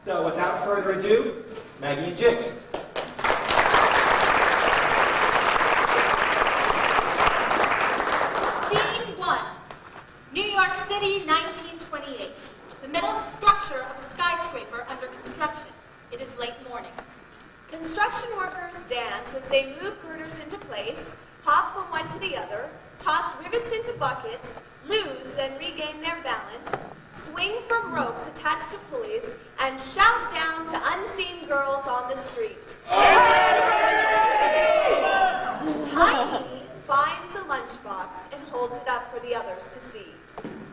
So without further ado, Maggie and Jiggs. Scene 1. New York City, 1928. The metal structure of a skyscraper under construction. It is late morning. Construction workers dance as they move girders into place, hop from one to the other, toss rivets into buckets, lose then regain their balance, swing from ropes attached to pulleys, and shout down to unseen girls on the street. Tiny finds a lunchbox and holds it up for the others to see.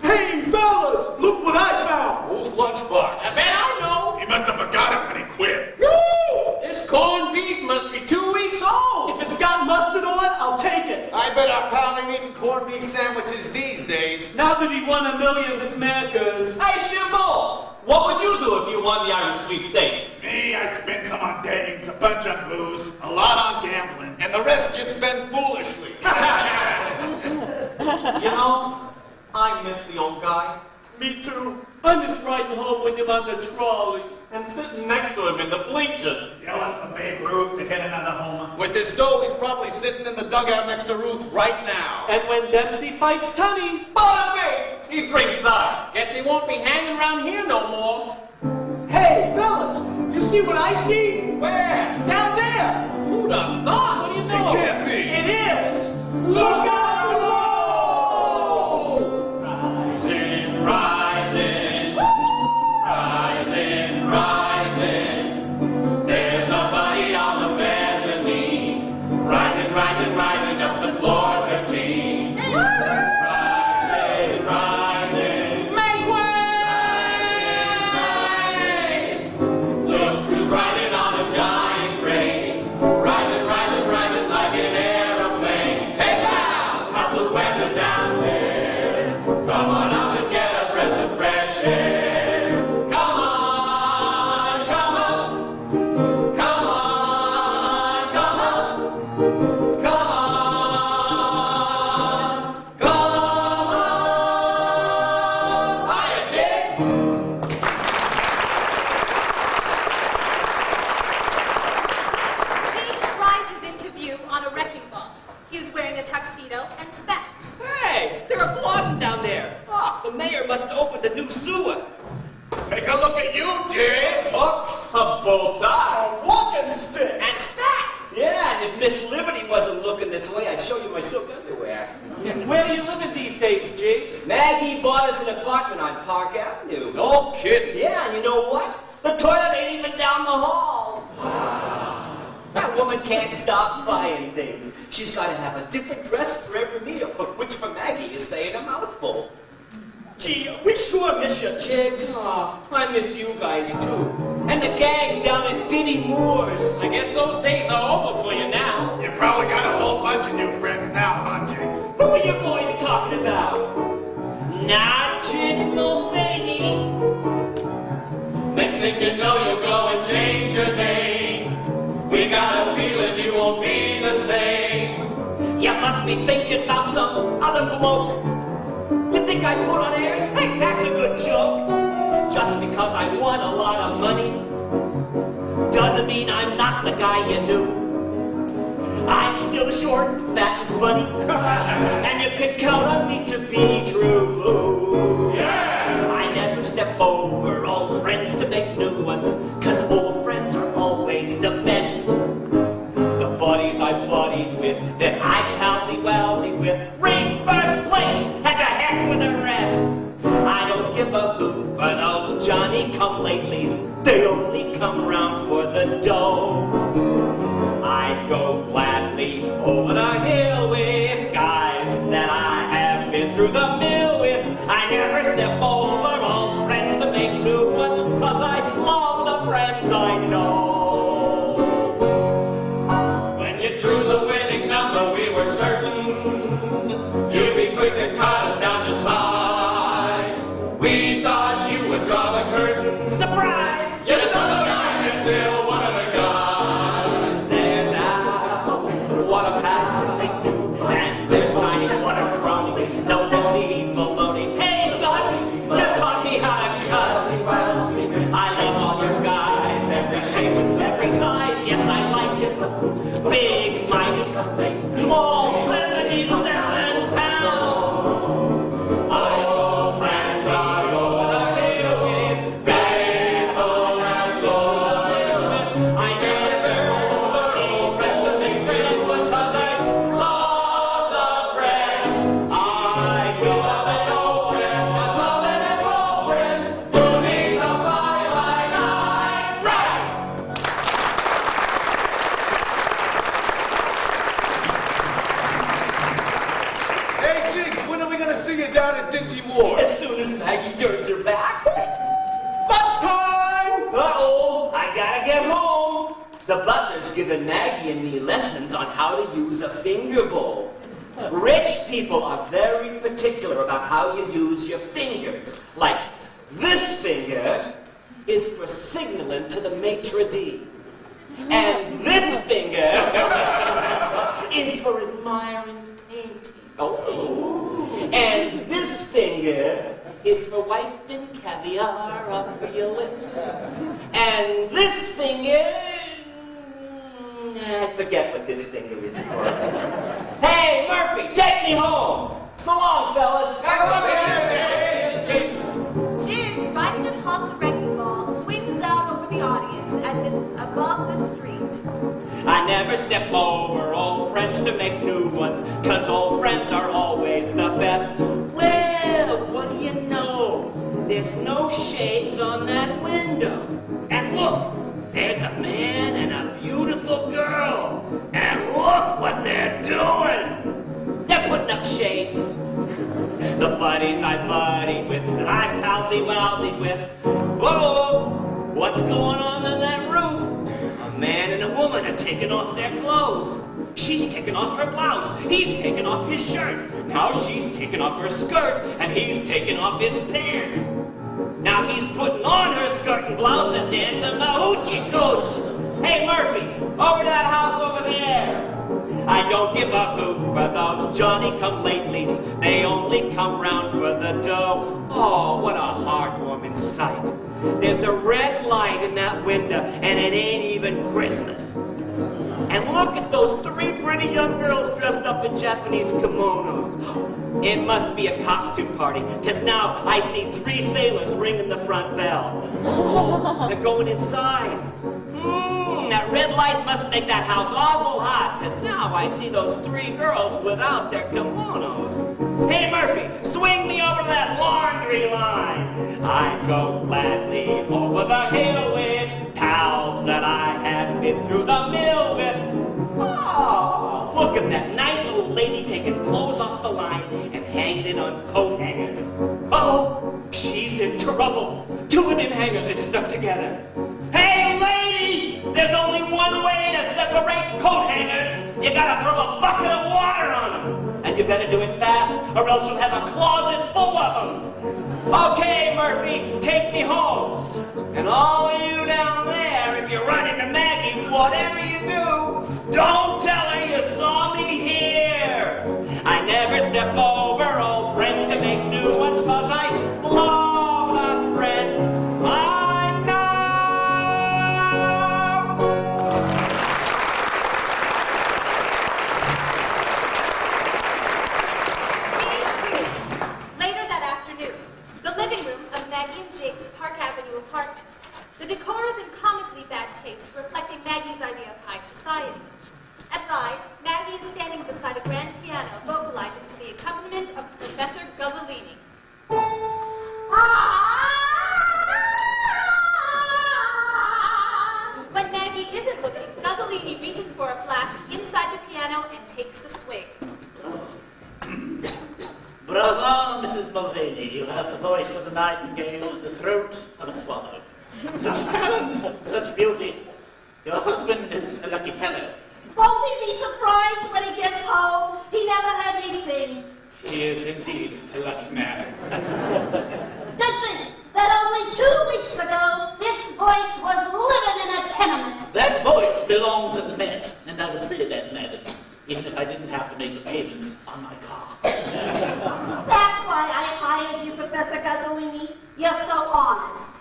Hey, fellas, look what I found. Whose lunchbox? I bet I know. He must have forgot it when he quit. Woo! This corned beef must be 2 weeks old. If it's got mustard on it, I'll take it. I bet our pal ain't eating corned beef sandwiches these days. Now that he won $1 million smackers. Hey, Shimbo! What would you do if you won the Irish sweepstakes? Me, I'd spend some on dames, a bunch on booze, a lot on gambling, and the rest you'd spend foolishly. You know, I miss the old guy. Me too. I miss riding home with him on the trolley. And sitting next to him in the bleachers. Yelling for Babe Ruth to hit another homer. With his dough, he's probably sitting in the dugout next to Ruth right now. And when Dempsey fights Tunny, Bada bing! He's ringside. Guess he won't be hanging around here no more. hey, fellas, you see what I see? Where? Down there. Who'd have thought? What do you know? It can't be. It is. Look out! Rising, rising, rising, rising. There's a buddy on the mezzanine. Rising, rising, rising up to floor 13. Rising, rising. Make way! Look who's riding on a giant crane. Rising, rising, rising like an aeroplane. Hey, pal, how's the weather down there? Come on up and get a breath of fresh air. Come on, come on. Come on, come on. Come on, come on. Hiya, Jiggs. James rises into view on a wrecking ball. He is wearing a tuxedo and specs. Hey, they're applauding down there. Ah, the mayor must have opened the new sewer. Take a look at you, Jiggs. Hooks, a bow tie. A walking stick. And spats! Yeah, and if Miss Liberty wasn't looking this way, I'd show you my silk underwear. Where are you living these days, Jiggs? Maggie bought us an apartment on Park Avenue. No kidding. Yeah, and you know what? The toilet ain't even down the hall. Wow. That woman can't stop buying things. She's got to have a different dress for every meal, which for Maggie is saying a mouthful. Gee, we sure miss you, Jiggs. Aw, I miss you guys too. And the gang down at Diddy Moore's. I guess those days are over for you now. You probably got a whole bunch of new friends now, huh, Jiggs? Who are you boys talking about? Not Jiggs Mulvaney. Next thing you know, you'll go and change your name. We got a feeling you won't be the same. You must be thinking about some other bloke. You think I put on airs? Hey, that's a good joke. Just because I won a lot of money doesn't mean I'm not the guy you knew. I'm still short, fat, and funny, and you can count on me to be true. Yeah! I never step over old friends to make new ones, 'cause old friends are always the best. The buddies I buddied with, that I palsy-walsy with, reign first place, and to heck with the rest. I don't give a hoot for those Johnny-come-latelys. They only come round for the dough. I'd go gladly over the hill with guys that I have been through the mill with. down at Dinty Ward? As soon as Maggie turns her back. Lunchtime! Uh-oh, I gotta get home. The butler's given Maggie and me lessons on how to use a finger bowl. Rich people are very particular about how you use your fingers. Like, this finger is for signaling to the maitre d'. And this finger is for admiring painting. Oh. And this finger is for wiping caviar off your lips. And this finger... I forget what this finger is for. Hey, Murphy, take me home. So long, fellas. Jiggs, riding atop the wrecking ball, swings out over the audience as it's above the street. I never step over old friends to make new ones, 'cause old friends are always the best. Well, what do you know? There's no shades on that window. And look, there's a man and a beautiful girl. And look what they're doing. They're putting up shades. The buddies I buddy with, that I palsy-walsy with. Whoa, what's going on that roof? A man and a woman are taking off their clothes. She's taking off her blouse. He's taking off his shirt. Now she's taking off her skirt, and he's taking off his pants. Now he's putting on her skirt and blouse and dancing the hoochie cooch. Hey, Murphy, over to that house over there. I don't give a hoot for those Johnny-come-latelys. They only come round for the dough. Oh, what a heartwarming sight. There's a red light in that window, and it ain't even Christmas. And look at those three pretty young girls dressed up in Japanese kimonos. It must be a costume party, because now I see three sailors ringing the front bell. They're going inside. That red light must make that house awful hot, because now I see those three girls without their kimonos. Hey, Murphy, swing me over that laundry line. I'd go gladly over the hill with pals that I had been through the mill with. Oh, look at that nice old lady taking clothes off the line and hanging it on coat hangers. Oh, she's in trouble. Two of them hangers is stuck together. Hey, lady! There's only one way to separate coat hangers. You gotta throw a bucket of water on them. And you better do it fast, or else you'll have a closet full of them. Okay, Murphy, take me home. And all of you down there, if you run into Maggie, whatever you do, don't tell her you saw me here. I never step over old friends to make new ones, 'cause I love the friends I know. Scene 2. Later that afternoon, the living room of Maggie and Jiggs' Park Avenue apartment. The decor is in comically bad taste, reflecting Maggie's idea of high society. At 5, Maggie is standing beside a grand piano, vocalizing to the accompaniment of Professor Guzzolini. When Maggie isn't looking, Guzzolini reaches for a flask inside the piano and takes the swig. Bravo, Mrs. Mulvaney. You have the voice of a nightingale and the throat of a swallow. Such talent, such beauty. Your husband is a lucky fellow. Won't he be surprised when he gets home? He never heard me sing. He is indeed a lucky man. To think that only 2 weeks ago, this voice was living in a tenement. That voice belongs at the Met, and I would say that, madam, even if I didn't have to make the payments on my car. That's why I hired you, Professor Guzzolini. You're so honest.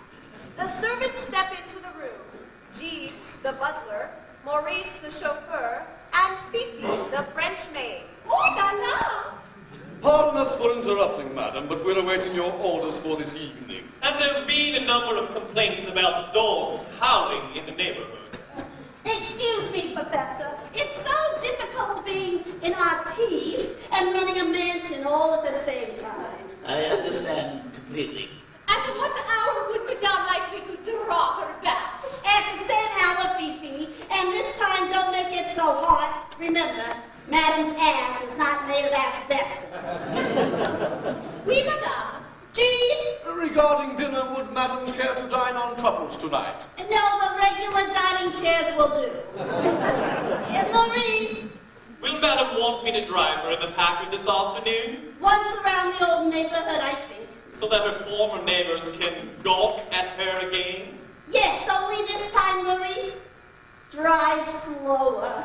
The servants step into the room. Jeeves, the butler, Maurice, the chauffeur, and Fifi, the French maid. Oh, la la! Pardon us for interrupting, madam, but we're awaiting your orders for this evening. And there have been a number of complaints about dogs howling in the neighborhood. Excuse me, Professor. It's so difficult being an artiste and running a mansion all at the same time. I understand completely. At what hour would Madame like me to draw her bath? At the same hour, Fifi, and this time don't make it so hot. Remember, Madam's ass is not made of asbestos. Oui, madame. Jeeves? Regarding dinner, would Madam care to dine on truffles tonight? No, the regular dining chairs will do. Maurice? Will Madam want me to drive her in the Packard this afternoon? Once around the old neighborhood, I think. So that her former neighbors can gawk at her again? Yes, only this time, Maurice. Drive slower.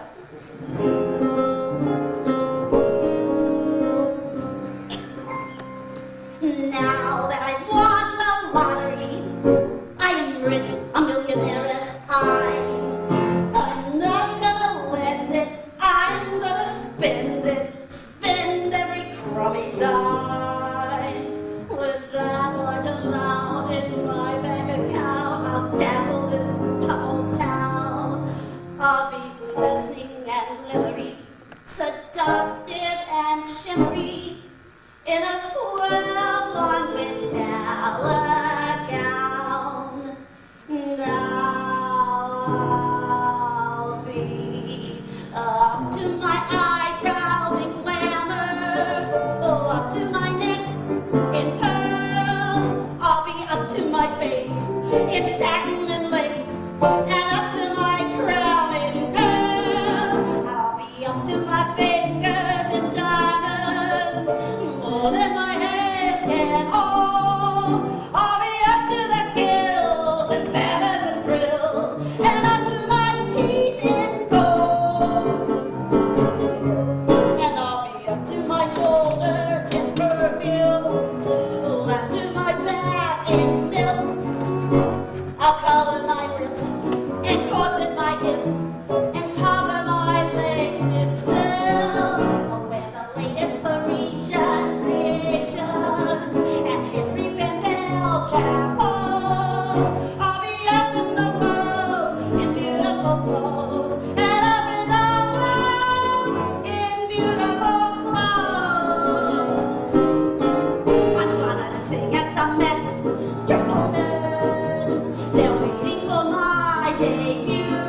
Now that I've won the lottery, I am rich, a millionaire as I'm not gonna lend it, I'm gonna spend it, spend every crummy dime. With that large amount in my bank account, I'll dazzle this tough old town. I'll be glistening and livery, seductive and shimmery, in a swell on metallic gown. Now I'll be up to my eyebrows in glamour, up to my neck in pearls. I'll be up to my face in satin and lace, and up to my crown in curls. I'll be up to my fingers in diamonds, more than my hands can hold. I'll be up to the gills and feathers and frills, and up to my teeth in gold. And I'll be up to my shoulders in perfume, up to my back in milk. I'll color my lips and corset my hips and cover my legs in silk. I'll wear the latest Parisian creations and Henry Bendel chapeaus. I'll be up in the world in beautiful clothes, and up in the world in beautiful clothes. I'm gonna sing at the Met, you're golden. They're waiting for my debut.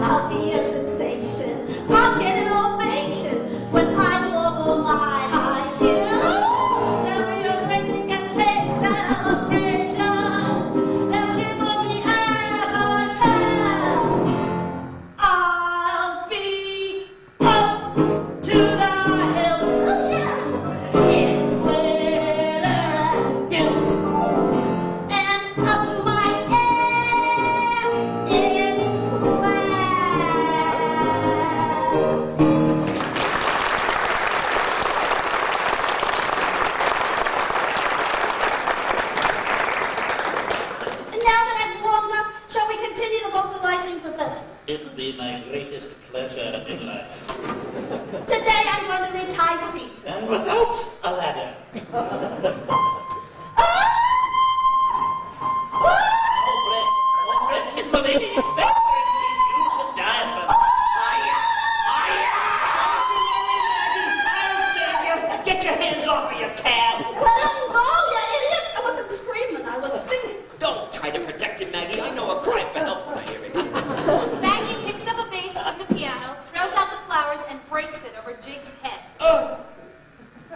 I'll be a sensation, I'll get an ovation when I logo my high heel. There'll be a great ticket tape celebration. They'll cheer for me as I pass. I'll be up to the hilt, in glitter and gilt, and up to my ass in glass. And now that I've warmed up, shall we continue the vocalizing, Professor? It will be my greatest pleasure in life. Today I'm going to reach high C. And without a ladder. Hombre, Miss Malady, inspector, please use the diaphragm. I'll save you. Get your hands off of your cab. Let him go, you idiot! I wasn't screaming, I was singing. Don't try to protect him, Maggie. I know a cry for help when I hear it. Maggie picks up a vase from the piano, throws out the flowers, and breaks it over Jiggs' head.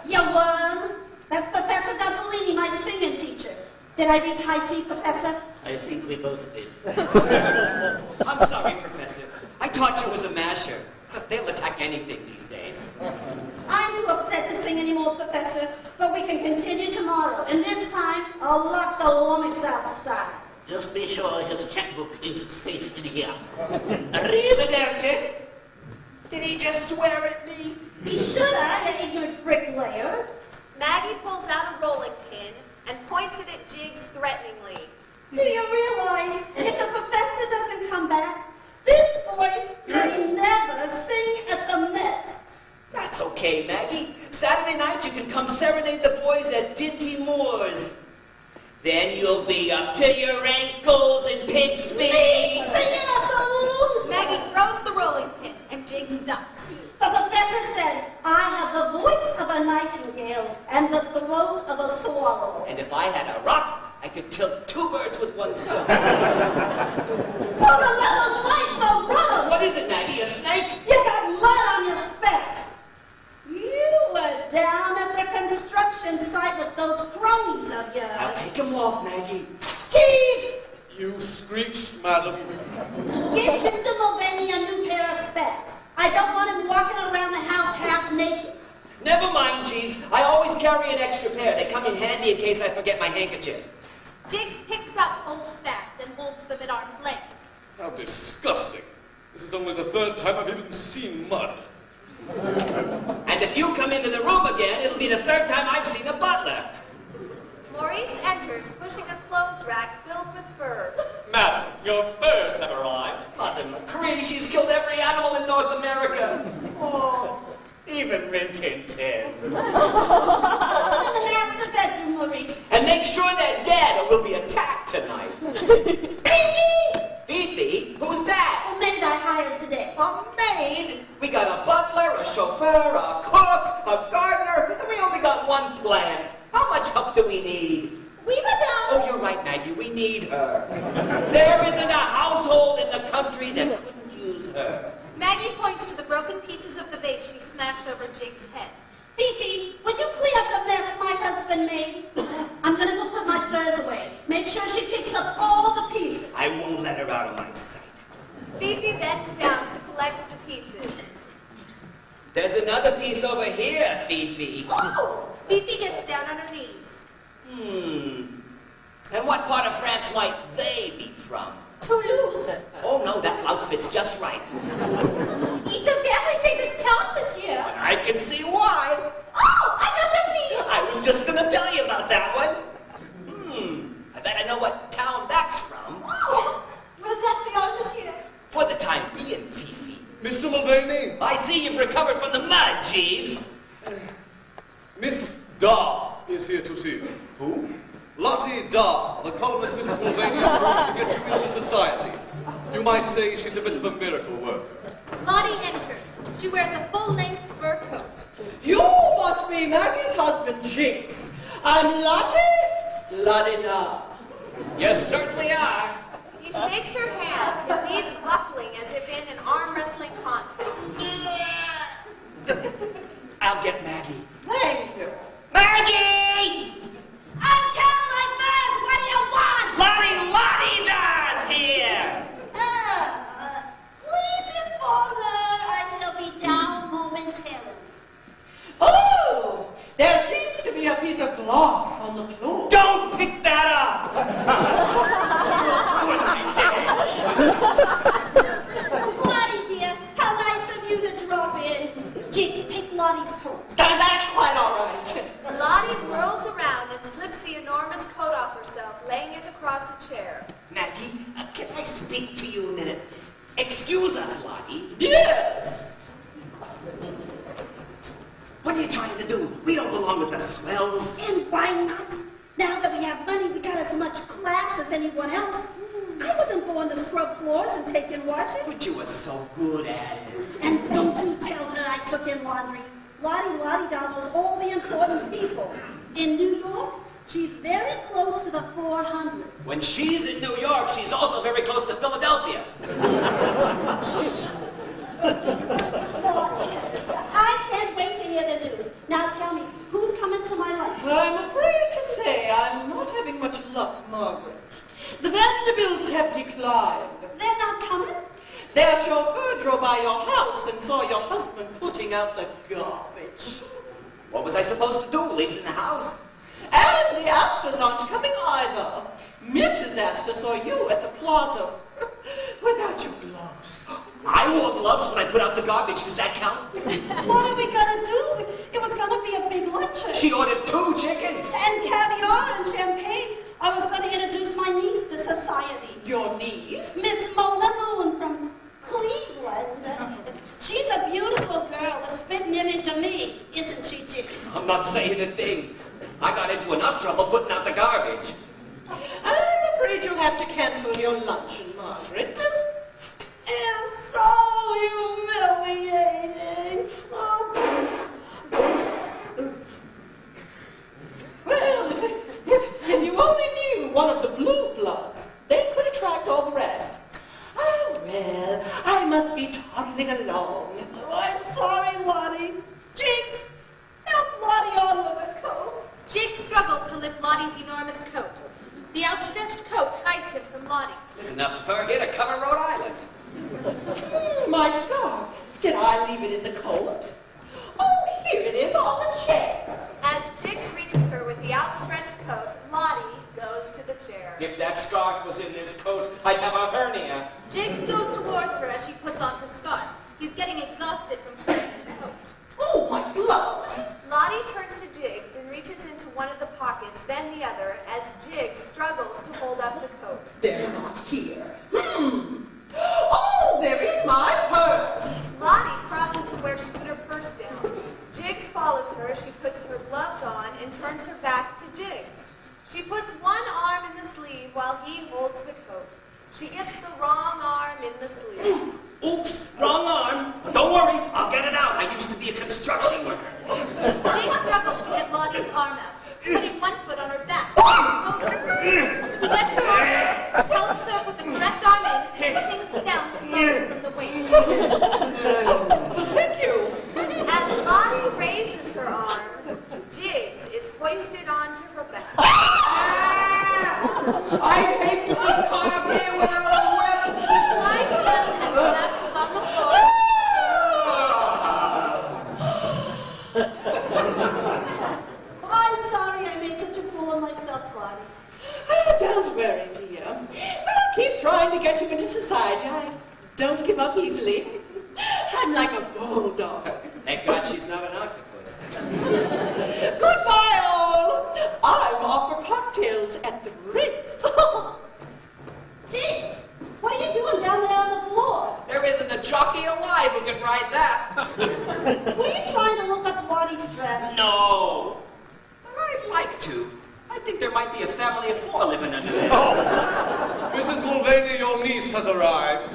You worm. That's Professor Gasolini, my singing teacher. Did I reach high C, Professor? I think we both did. I'm sorry, Professor. I taught you was a masher. They'll attack anything these days. I'm too upset to sing anymore, Professor, but we can continue tomorrow. And this time, I'll lock the lummox outside. Just be sure his checkbook is safe in here. Arrivederci. Did he just swear at me? You should have, you ignorant bricklayer. Maggie pulls out a rolling pin and points it at Jiggs threateningly. Do you realize if the professor doesn't come back, this voice may never sing at the Met? That's okay, Maggie. Saturday night you can come serenade the boys at Dinty Moore's. Then you'll be up to your ankles in pig's feet. Me singing a saloon? Maggie throws the rolling pin, and Jiggs ducks. The professor said, I have the voice of a nightingale and the throat of a swallow. And if I had a rock, I could kill two birds with one stone. For the love of Mike Moreau! What is it, Maggie? A snake? You got mud on your specs. You were down at the construction in sight with those cronies of yours. Now take him off, Maggie. Jiggs! You screeched, madam. Give Mr. Mulvaney a new pair of specs. I don't want him walking around the house half naked. Never mind, Jeeves. I always carry an extra pair. They come in handy in case I forget my handkerchief. Jiggs picks up both spats and holds them at arm's length. How disgusting. This is only the third time I've even seen mud. And if you come into the room again, it'll be the third time I've seen a butler. Maurice enters, pushing a clothes rack filled with furs. Madam, your furs have arrived. Mother McCree, she's killed every animal in North America. Oh, even Rin Tin Tin. Open the master bedroom, Maurice. And make sure they're dead or we'll be attacked tonight. Fifi! Fifi? Who's that? A maid I hired today. A maid? We got a butler, a chauffeur, a cook, a gardener, and we only got one plant. How much help do we need? We were down. Oh, you're right, Maggie. We need her. There isn't a household in the country that couldn't use her. Maggie points to the broken pieces of the vase she smashed over Jiggs' head. Fifi, would you clean up the mess my husband made? I'm gonna go put my furs away. Make sure she picks up all the pieces. I won't let her out of my sight. Fifi bends down to collect the pieces. There's another piece over here, Fifi. Oh! Fifi gets down on her knees. And what part of France might they be from? Toulouse. Oh, no, that blouse fits just right. It's a very famous town, monsieur. I can see why. Oh, another piece. I was just going to tell you about that one. I bet I know what town that's from. Oh, will that be all, monsieur? For the time being, Fifi. Mr. Mulvaney, I see you've recovered from the mud, Jeeves. Miss Dar is here to see you. Who? Lottie Dar, the columnist Mrs. Mulvaney approved to get you into society. You might say she's a bit of a miracle worker. Lottie enters. She wears a full-length fur coat. You must be Maggie's husband, Jiggs. I'm Lottie Da. You certainly are. He shakes her hand, his knees buckling as if in an arm wrestling contest. I'll get Maggie. Thank you. Maggie! I'm counting my furs. What do you want? Lottie Dar's here! Please inform her I shall be down momentarily. Oh, there seems to be a piece of glass on the floor. Don't pick that up! What I did. Lottie, dear, how nice of you to drop in. Jiggs, take Lottie's coat. That's quite all right. Lottie whirls around and slips the enormous coat off herself, laying it across a chair. Maggie, can I speak to you a minute? Excuse us, Lottie. Yes. What are you trying to do? We don't belong with the swells. And why not? Now that we have money, we got as much class as anyone else. I wasn't born to scrub floors and take in washing. But you were so good at it. And don't you tell her I took in laundry. Lottie Da knows all the important people. In New York, she's very close to the 400. When she's in New York, she's also very close to Philadelphia. I can't wait to hear the news. Now tell me, who's coming to my lunch? I'm afraid to say I'm not having much luck, Margaret. The Vanderbilts have declined. They're not coming? Their chauffeur drove by your house and saw your husband putting out the garbage. What was I supposed to do? Leave it in the house? And the Astors aren't coming either. Mrs. Astor saw you at the plaza without your gloves. I wore gloves when I put out the garbage. Does that count? What are we gonna do? It was gonna be a big luncheon. She ordered 2 chickens. And caviar and champagne. I was gonna introduce my niece to society. Your niece? Miss Mona Moon from Cleveland. She's a beautiful girl, a spitting image of me, isn't she, Jiggs? I'm not saying a thing. I got into enough trouble putting out the garbage. I'm afraid you'll have to cancel your luncheon, Margaret. It's so humiliating. Well, if you only knew one of the blue bloods, they could attract all the rest. Oh, well, I must be toddling along. Oh, I'm sorry, Lottie. Jiggs, help Lottie on with the coat. Lottie's enormous coat. The outstretched coat hides him from Lottie. There's enough fur here to cover Rhode Island. My scarf. Did I leave it in the coat? Oh, here it is on the chair. As Jiggs reaches her with the outstretched coat, Lottie goes to the chair. If that scarf was in this coat, I'd have a hernia. Jiggs goes towards her as she puts on her scarf. He's getting exhausted from carrying the coat. Oh, my gloves. Lottie turns to Jiggs and reaches into one of the pockets, then the other, as Jiggs struggles to hold up the coat. They're not here. Oh, they're in my purse. Lottie crosses to where she put her purse down. Jiggs follows her as she puts her gloves on and turns her back to Jiggs. She puts one arm in the sleeve while he holds the coat. She gets the wrong arm in the sleeve. Oops, wrong arm. Don't worry, I'll get it out. I used to be a construction worker. Jiggs struggles to get Lottie's arm out, putting one foot on her back. He gets her arm out, helps her with the correct arm in, and sinks down slowly from the waist. Thank you. As Lottie raises her arm, Jiggs is hoisted onto her back. I hate to be caught up here without a weapon. He slides down and collapses on the floor. I'm sorry I made such a fool of myself, Lottie. Oh, don't worry, dear. I'll keep trying to get you into society. I don't give up easily. I'm like a bulldog. Thank God she's not an octopus. Goodbye, all. I'm off for cocktails at the Ritz. Jiggs, what are you doing down there on the floor? There isn't a jockey alive who can ride that. Were you trying to look up Lottie's dress? No. But I'd like to. I think there might be a family of 4 living under there. Mrs. Mulvaney, your niece has arrived.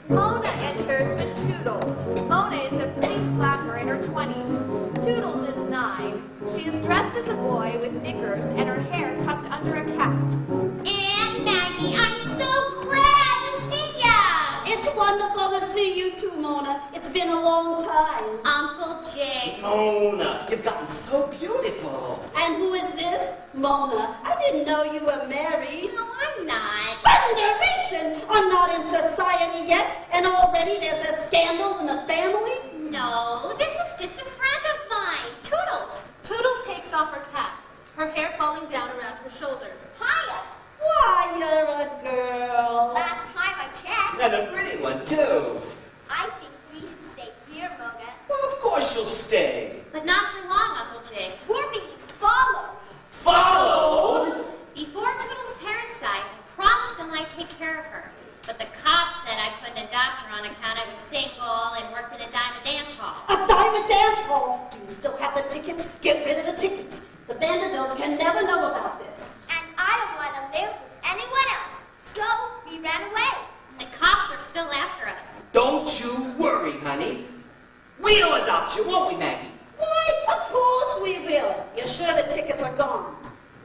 Mona enters with Toodles. Mona is a pretty flapper in her 20s. Toodles is 9. She is dressed as a boy with knickers and her hair tucked under a cap. And Maggie, I'm so glad to see ya! It's wonderful to see you too, Mona. It's been a long time. Uncle Jiggs. Mona, you've gotten so beautiful. And who is this? Mona. I didn't know you were married. No, I'm not. Thunderation! I'm not in society yet, and already there's a scandal in the family? No, this is just a friend of mine, Toodles. Toodles takes off her cap, her hair falling down around her shoulders. Hiya! Why, you're a girl. Last time I checked. And a pretty one, too. I think we should stay here, Mona. Well, of course you'll stay. But not for long, Uncle Jiggs. We're being followed. Followed? Before Toodles' parents died, I promised them I'd take care of her. But the cops said I couldn't adopt her on account I was single and worked in a dime dance hall. A diamond dance hall? Do you still have the tickets? Get rid of the tickets. The Vanderbilts can never know about this. And I don't want to live with anyone else. So we ran away. The cops are still after us. Don't you worry, honey. We'll adopt you, won't we, Maggie? Why, of course we will. You're sure the tickets are gone?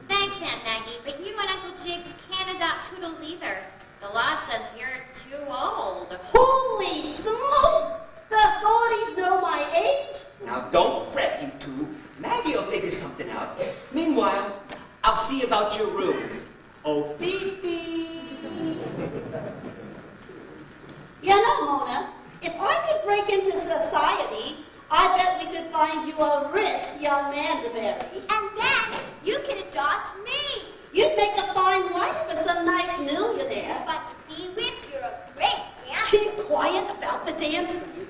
Thanks, Aunt Maggie, but you and Uncle Jiggs can't adopt Toodles either. The law says you're too old. Holy smoke! The authorities know my age? Now, don't fret, you two. Maggie will figure something out. Meanwhile, I'll see about your rooms. Oh, Fifi! You know, Mona, if I could break into society, I bet we could find you a rich young man to marry. And then you can adopt me. You'd make a fine wife for some nice millionaire. But to be with, you're a great dancer. Keep quiet about the dancing.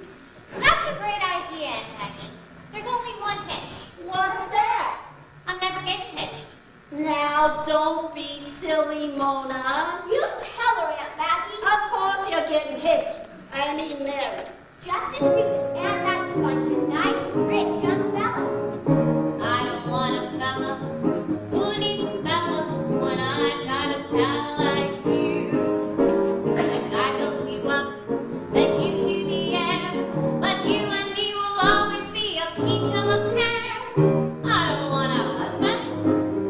That's a great idea, Aunt Maggie. There's only one hitch. What's that? I'm never getting hitched. Now, don't be silly, Mona. You tell her, Aunt Maggie. Of course you're getting hitched. I mean married. Just as soon as Aunt Maggie finds a nice, rich young fella. I don't want a fella who needs a fella when I've got a pal like you. The guy builds you up, then gives you the air, but you and me will always be a peach of a pear. I don't want a husband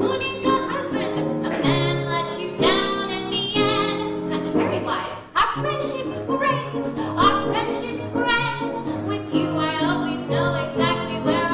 who needs a husband, a man lets you down in the end. Contrary-wise, our friendship's great, our friendship's great. With you I always know exactly where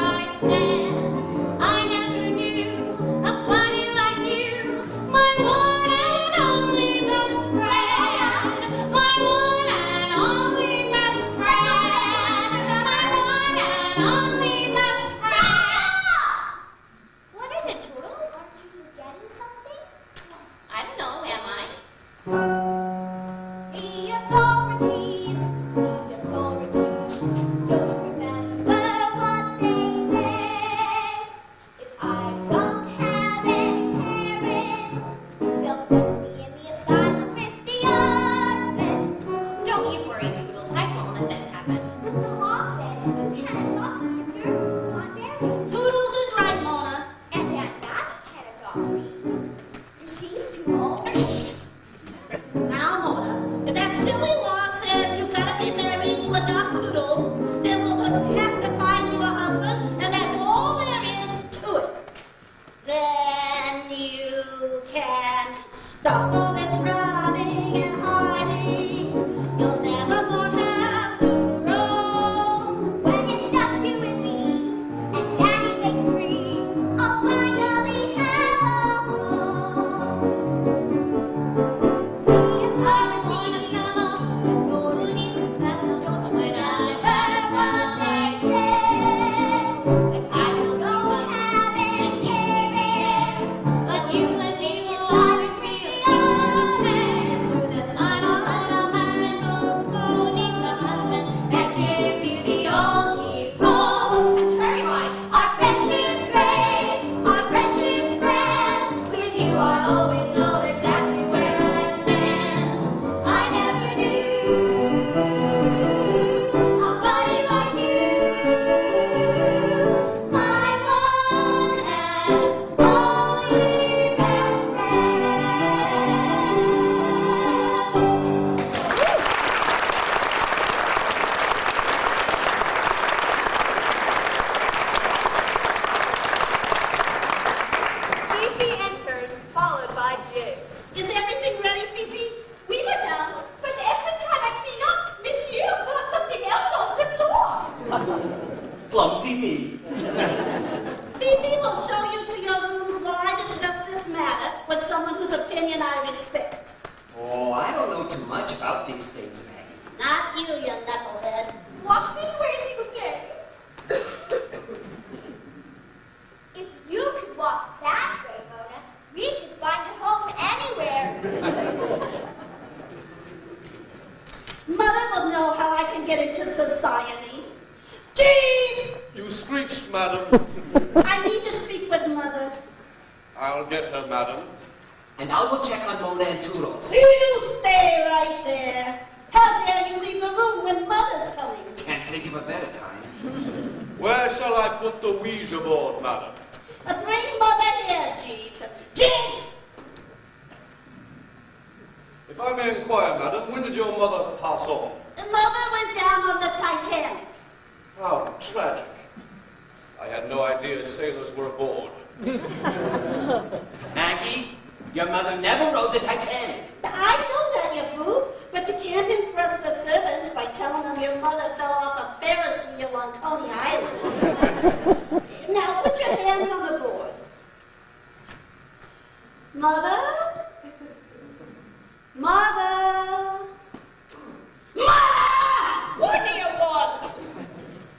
Stop all this running and hiding. You'll never more have to roam. When it's just you and me, and Daddy makes three, I'll finally have a home. Apologies, before you need to settle, don't you remember what they said? That I will go having years, but you and me will always be honest. I'm a man who's going to heaven that gives you the old deep home. Contrary wise, our friendship's great, our friendship's grand. With you, I always know exactly where I stand. I never knew a buddy like you, my one and only best Fifi enters, followed by Jiggs. Is everything ready, Phoebe? Oui, madame, but every time I clean up, monsieur got something else on the floor. Clumsy me. Phoebe will show you to your rooms while I discuss this matter with someone whose opinion I respect. Oh, I don't know too much about these things, Maggie. Not you, you knucklehead. Walk this way, s'il vous plaît. If you could walk that way, Mona, we could find a home anywhere. Mother will know how I can get into society. Jeeves! You screeched, madam. I need to speak with Mother. I'll get her, madam. And I'll go check on Mona and Toodles. You stay right there. How dare you leave the room when Mother's coming? Can't think of a better time. Where shall I put the Ouija board, madam? Bring Mother here, Jeeves. Jeeves! If I may inquire, madam, when did your mother pass on? Mother went down on the Titanic. How tragic. I had no idea sailors were aboard. Maggie, your mother never rode the Titanic. I know that, you boo, but you can't impress the servants by telling them your mother fell off a Ferris wheel on Coney Island. Now put your hands on the board. Mother? Mother? Mother! What do you want?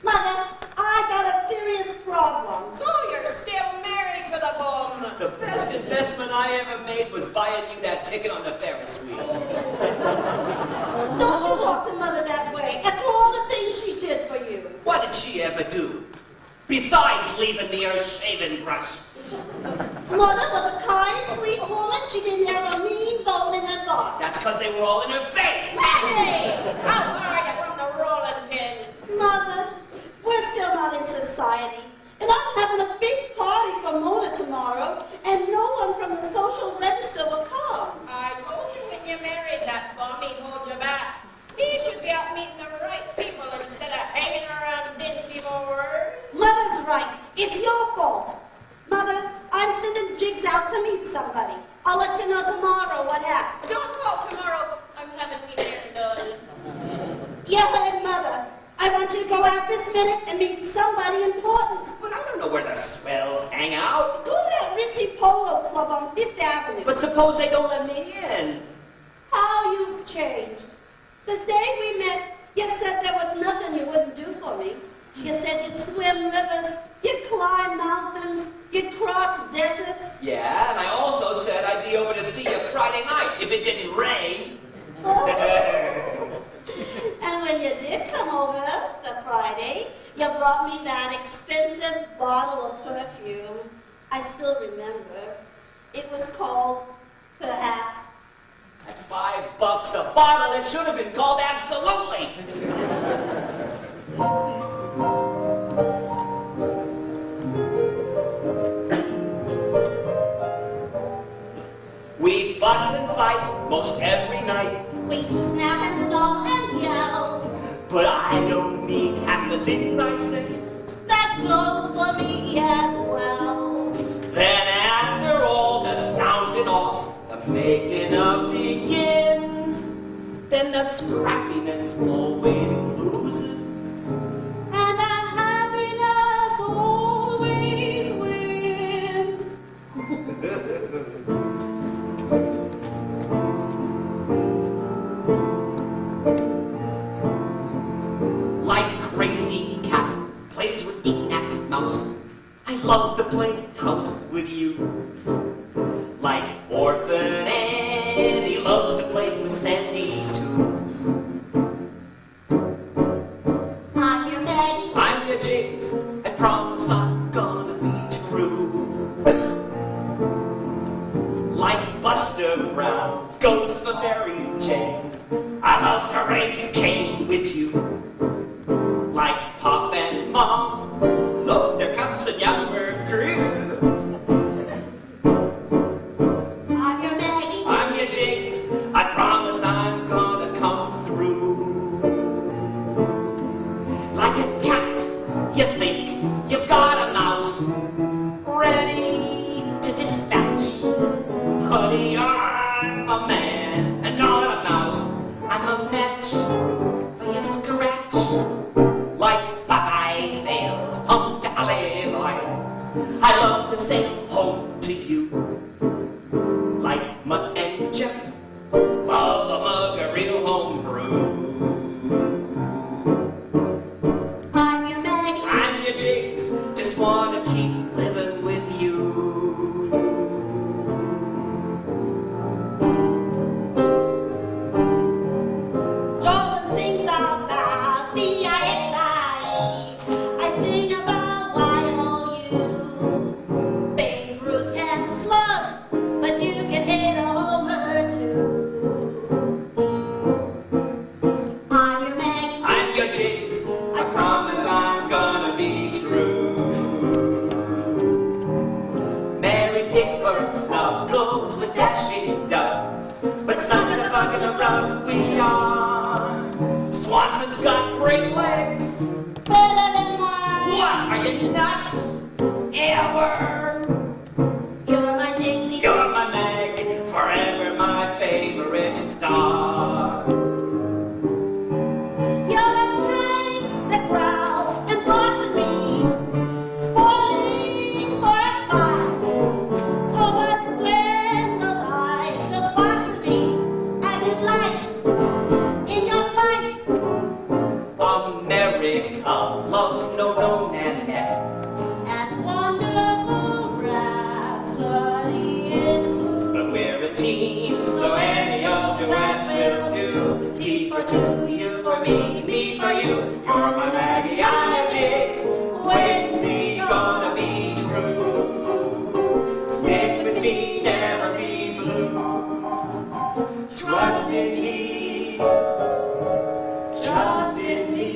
Mother, I got a serious problem. So you're still married to the bum. The best investment I ever made was buying you that ticket on the Ferris wheel. Don't you talk to Mother that way, after all the things she did for you. What did she ever do? Besides leaving the earth-shaving brush. Mother was a kind, sweet woman. She didn't have a mean bone in her body. That's because they were all in her face. Maggie! How far are you from the rolling pin? Mother, we're still not in society. And I'm having a big party for Mona tomorrow, and no one from the social register will come. I told you when you married that bum, he'd hold you back. He should be out meeting the right people instead of hanging around dingy moors. Mother's right. It's your fault. Mother, I'm sending Jiggs out to meet somebody. I'll let you know tomorrow what happened. Don't call tomorrow. I'm having me hair done. You heard Mother. I want you to go out this minute and meet somebody important. But I don't know where the swells hang out. Go to that ritzy polo club on Fifth Avenue. But suppose they don't let me in. How you've changed. The day we met, you said there was nothing you wouldn't do for me. You said you'd swim rivers, you'd climb mountains, you'd cross deserts. Yeah, and I also said I'd be over to see you Friday night if it didn't rain. And when you did come over the Friday, you brought me that expensive bottle of perfume. I still remember. It was called, perhaps, At $5 a bottle, it should have been called Absolutely. We fuss and fight most every night. we snap and snarl and yell. But I don't mean half the things I say. That goes for me as well. Then after all the sounding off, the making happiness always loses. And that happiness always wins. Like crazy cat plays with Ignat's mouse, I love to play house with you. Like Orphan Anne, he loves to play with Sandy too. I'm your Maggie. I'm your Jiggs, I promise I'm gonna be true. Like Buster Brown goes for Mary Jane, I love to raise Cain with you. Like Pop and Mom love their cups and younger crew. I'm your Maggie. I'm your Jiggs, I promise I'm gonna come through. Like a cat, you think you've got a mouse ready to dispatch. Honey, I'm a man and not a mouse. I'm a match for your scratch. Like Popeye sails home to olive oil, I love to sail home to you. Like Mutt and Jeff love a mug of real homebrew. I'm your Maggie. I'm your Jiggs, just wanna keep living with you. Johnson sings about D-I-X-I-E. I sing about Y-O-U. Babe Ruth can slug, but you can hit a homer too. I'm your Maggie. I'm your Jiggs, I promise I'm gonna be true. Mary Pickford snuggles with Dashing Duck, but Snug's a bug and a rug we are. Swanson's got great legs. Better than mine. What, are you nuts? Ever. You're my Jigsy. You're my Meg, forever my favorite star. You're a pain that growls and barks at me, spoiling for a fight. Oh, but when those eyes just box at me, I delight in your fight. America loves no Nanette. And wonderful rhapsody in blue. But we're a team, so any old duet will do. T for two, you for me for you. You're my Maggie, I'm your Jiggs. When's he gonna be true? Stick with me, never be blue. Trust in me, trust in me.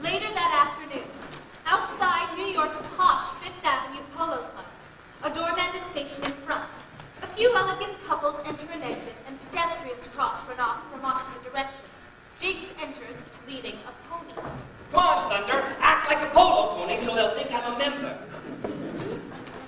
Later that afternoon, outside New York's posh Fifth Avenue Polo Club, a doorman is stationed in front. A few elegant couples enter and exit, and pedestrians cross from opposite directions. Jiggs enters, leading a pony. Come on, Thunder, act like a polo pony so they'll think I'm a member.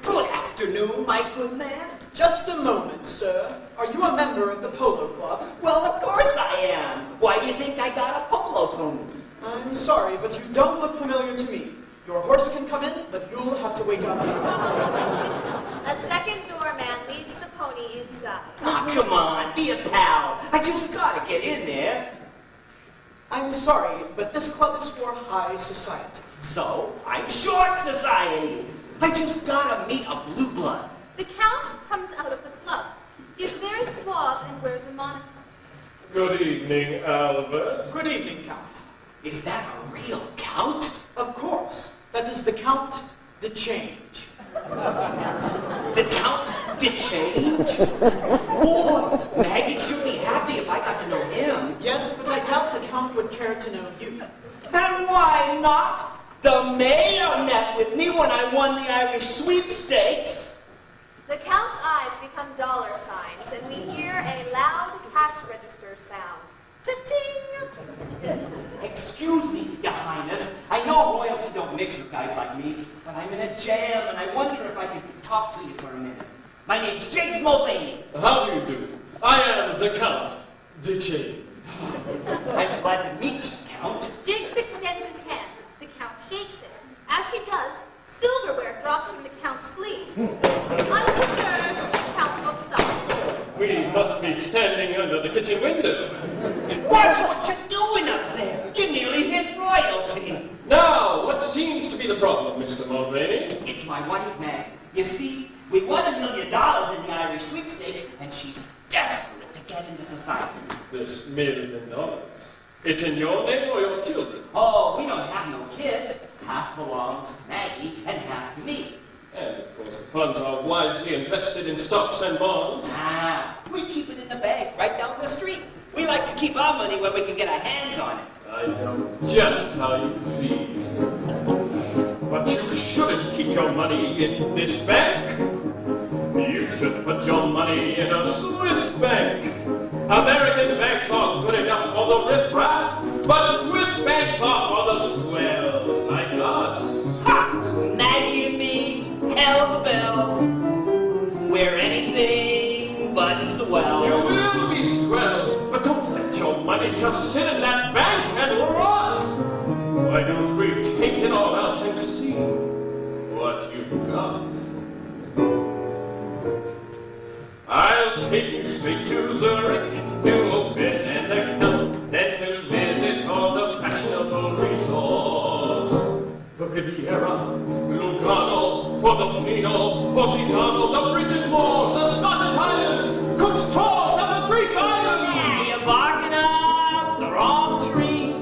Good afternoon, my good man. Just a moment, sir. Are you a member of the Polo Club? Well, of course I am. Why do you think I got a polo pony? I'm sorry, but you don't look familiar to me. Your horse can come in, but you'll have to wait outside. A second doorman leads the pony inside. Ah, come on, be a pal. I just gotta get in there. I'm sorry, but this club is for high society. So, I'm short society. I just gotta meet a blue blood. The Count comes out of the club. He is very suave and wears a monocle. Good evening, Albert. Good evening, Count. Is that a real Count? Of course. That is the Count de Change. The Count did change? Boy, Maggie'd sure be happy if I got to know him. Yes, but I doubt the Count would care to know you. And why not? The mayor met with me when I won the Irish sweepstakes. The Count's eyes become dollar signs, and we hear a loud cash register sound. Cha-ching! Excuse me, Your Highness. I know royalty don't mix with guys like me, but I'm in a jam, and I wonder if I could talk to you for a minute. My name's Jiggs Mulvaney. How do you do? I am the Count de Jiggs. I'm glad to meet you, Count. Jiggs extends his hand. The Count shakes it. As he does, silverware drops from the Count's sleeve. Undisturbed, the Count looks up. We must be standing under the kitchen window. Watch what you're doing up there. You nearly hit royalty. Now, what seems to be the problem, Mr. Mulvaney? It's my wife, Mag. You see, we won $1 million in the Irish sweepstakes, and she's desperate to get into society. This $1 million. It's in your name or your children's? Oh, we don't have no kids. Half belongs to Maggie and half to me. And, of course, the funds are wisely invested in stocks and bonds. We keep it in the bank right down the street. We like to keep our money where we can get our hands on it. I know just how you feel. But you shouldn't keep your money in this bank. You should put your money in a Swiss bank. American banks are good enough for the riffraff, but Swiss banks are for the swells like us. Ha! Maggie and me, hell's bells. We're anything but swells. You will be swells, but don't let your money just sit in that bank and rot. Why don't we take it all out and see what you've got? I'll take you straight to Zurich to open an account. Then we'll visit all the fashionable resorts. The Riviera, Lugano, Portofino, Positano, the British Moors, the Scottish Highlands, Cook's Tours, and the Greek Islands. Yeah, you're barking up the wrong tree.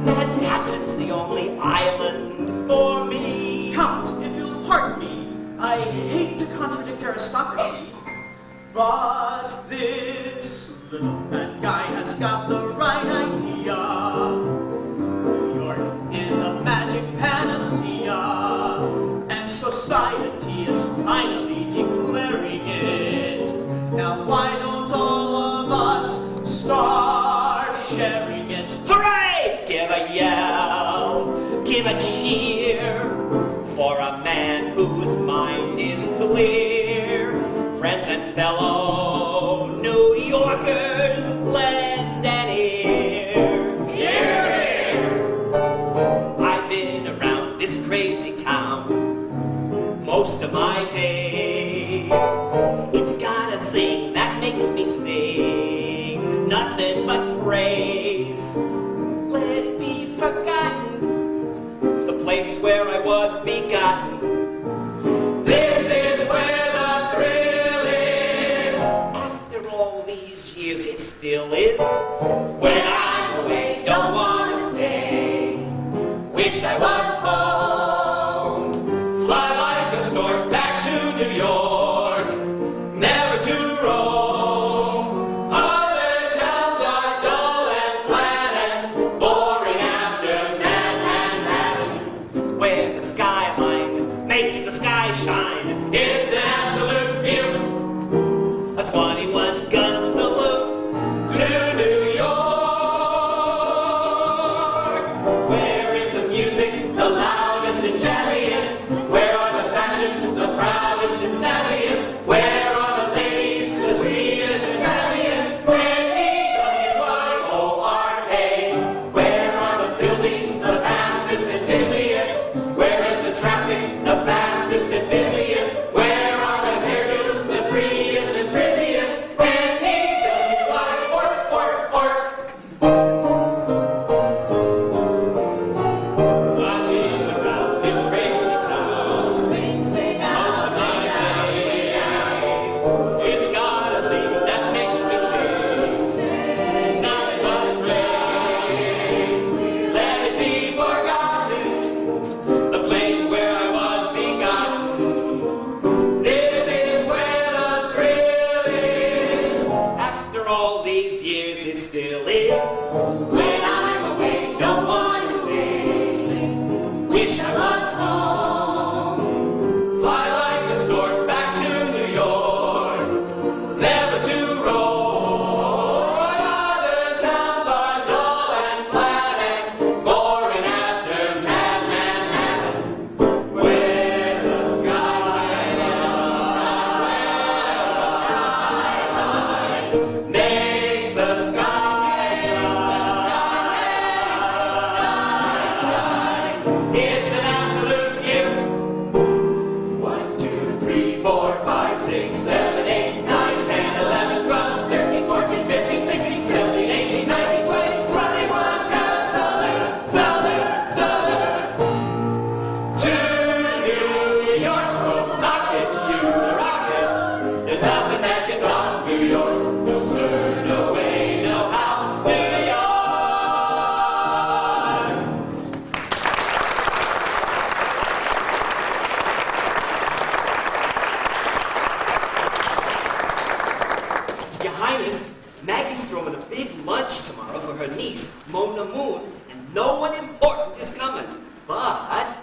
Manhattan's the only island for me. Count, if you'll pardon me, I hate to contradict aristocracy, but this little fat guy has got the right idea. New York is a magic panacea, and society is finally declaring it. Now why don't all of us start sharing it? Hooray! Give a yell, give a cheer for a man whose mind is clear. Friends and fellow New Yorkers, lend an ear. Hear, hear. I've been around this crazy town most of my days. It's got a zing that makes me sing nothing but praise. Let it be forgotten, the place where I was begotten. This is where the thrill is. After all these years, it still is. When I'm away, don't want to stay. Wish I was home. Fly like a stork back to New York, never to roam. Other towns are dull and flat and boring after Manhattan, where the skyline makes the sky shine. It's an absolute beaut. A 21-gun salute to New York. Where is the music, the loudest and jazziest? Where are the fashions, the proudest and sassiest? Where are the ladies, the sweetest and sassiest? M-E-W-Y-O-R-K. Where are the buildings, the fastest and dizziest? Where is the traffic, the fastest and busiest? Where are the hairdos, the freest and frizziest? M-E-W-Y, ork, ork, ork. I've been around this crazy her niece, Mona Moon, and no one important is coming. But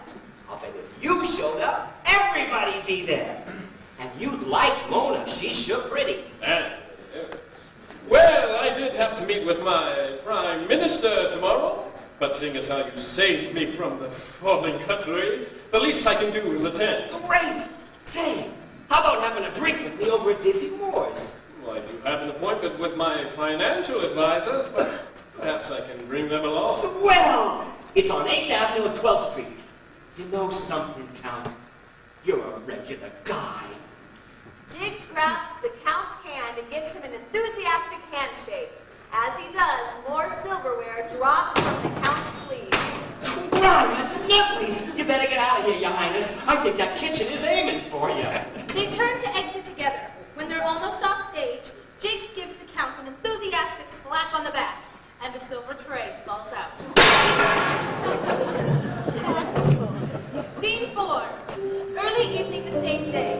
I'll bet if you showed up, everybody'd be there. And you'd like Mona. She's sure pretty. Well, I did have to meet with my Prime Minister tomorrow, but seeing as how you saved me from the falling country, the least I can do is attend. Great! Say, how about having a drink with me over at Dinty Moore's? Well, I do have an appointment with my financial advisors, but perhaps I can bring them along. Swell! It's on 8th Avenue and 12th Street. You know something, Count? You're a regular guy. Jiggs grabs the Count's hand and gives him an enthusiastic handshake. As he does, more silverware drops from the Count's sleeve. Run! Nipples! You better get out of here, Your Highness. I think that kitchen is aiming for you. They turn to exit together. When they're almost off stage, Jiggs gives the Count an enthusiastic slap on the back, and a silver tray falls out. Scene 4. Early evening the same day.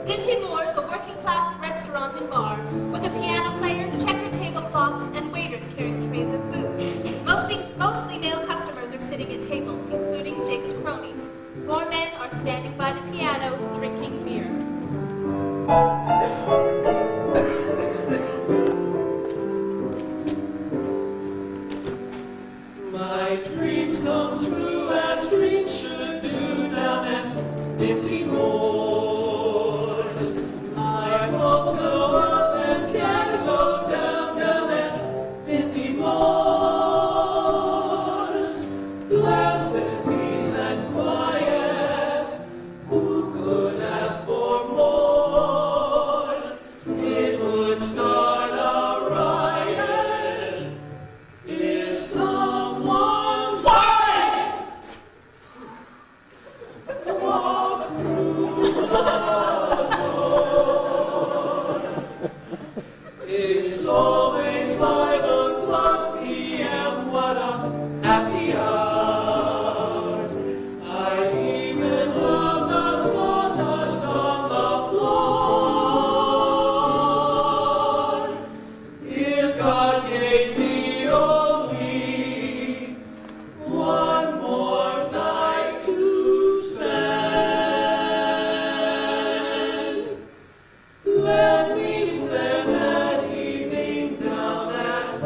Dinty Moore's a working-class restaurant and bar with a piano player, checker tablecloths, and waiters carrying trays of food. Mostly male customers are sitting at tables, including Jiggs' cronies. 4 men are standing by the piano, drinking beer. My dreams come true as dreams should do down at Dinty Moore's. My hopes go up and cares go down at Dinty Moore's. Blessed peace and quiet, who could ask for more? It would start a riot if someone's wife walked through the door. It's always 5:00 p.m. What a happy hour. I even love the sawdust on the floor. If God gave me only one more night to spend, let me spend that evening down at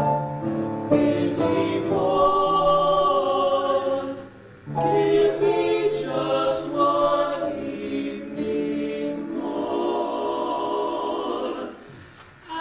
Dinty Moore's. Give me just one evening more and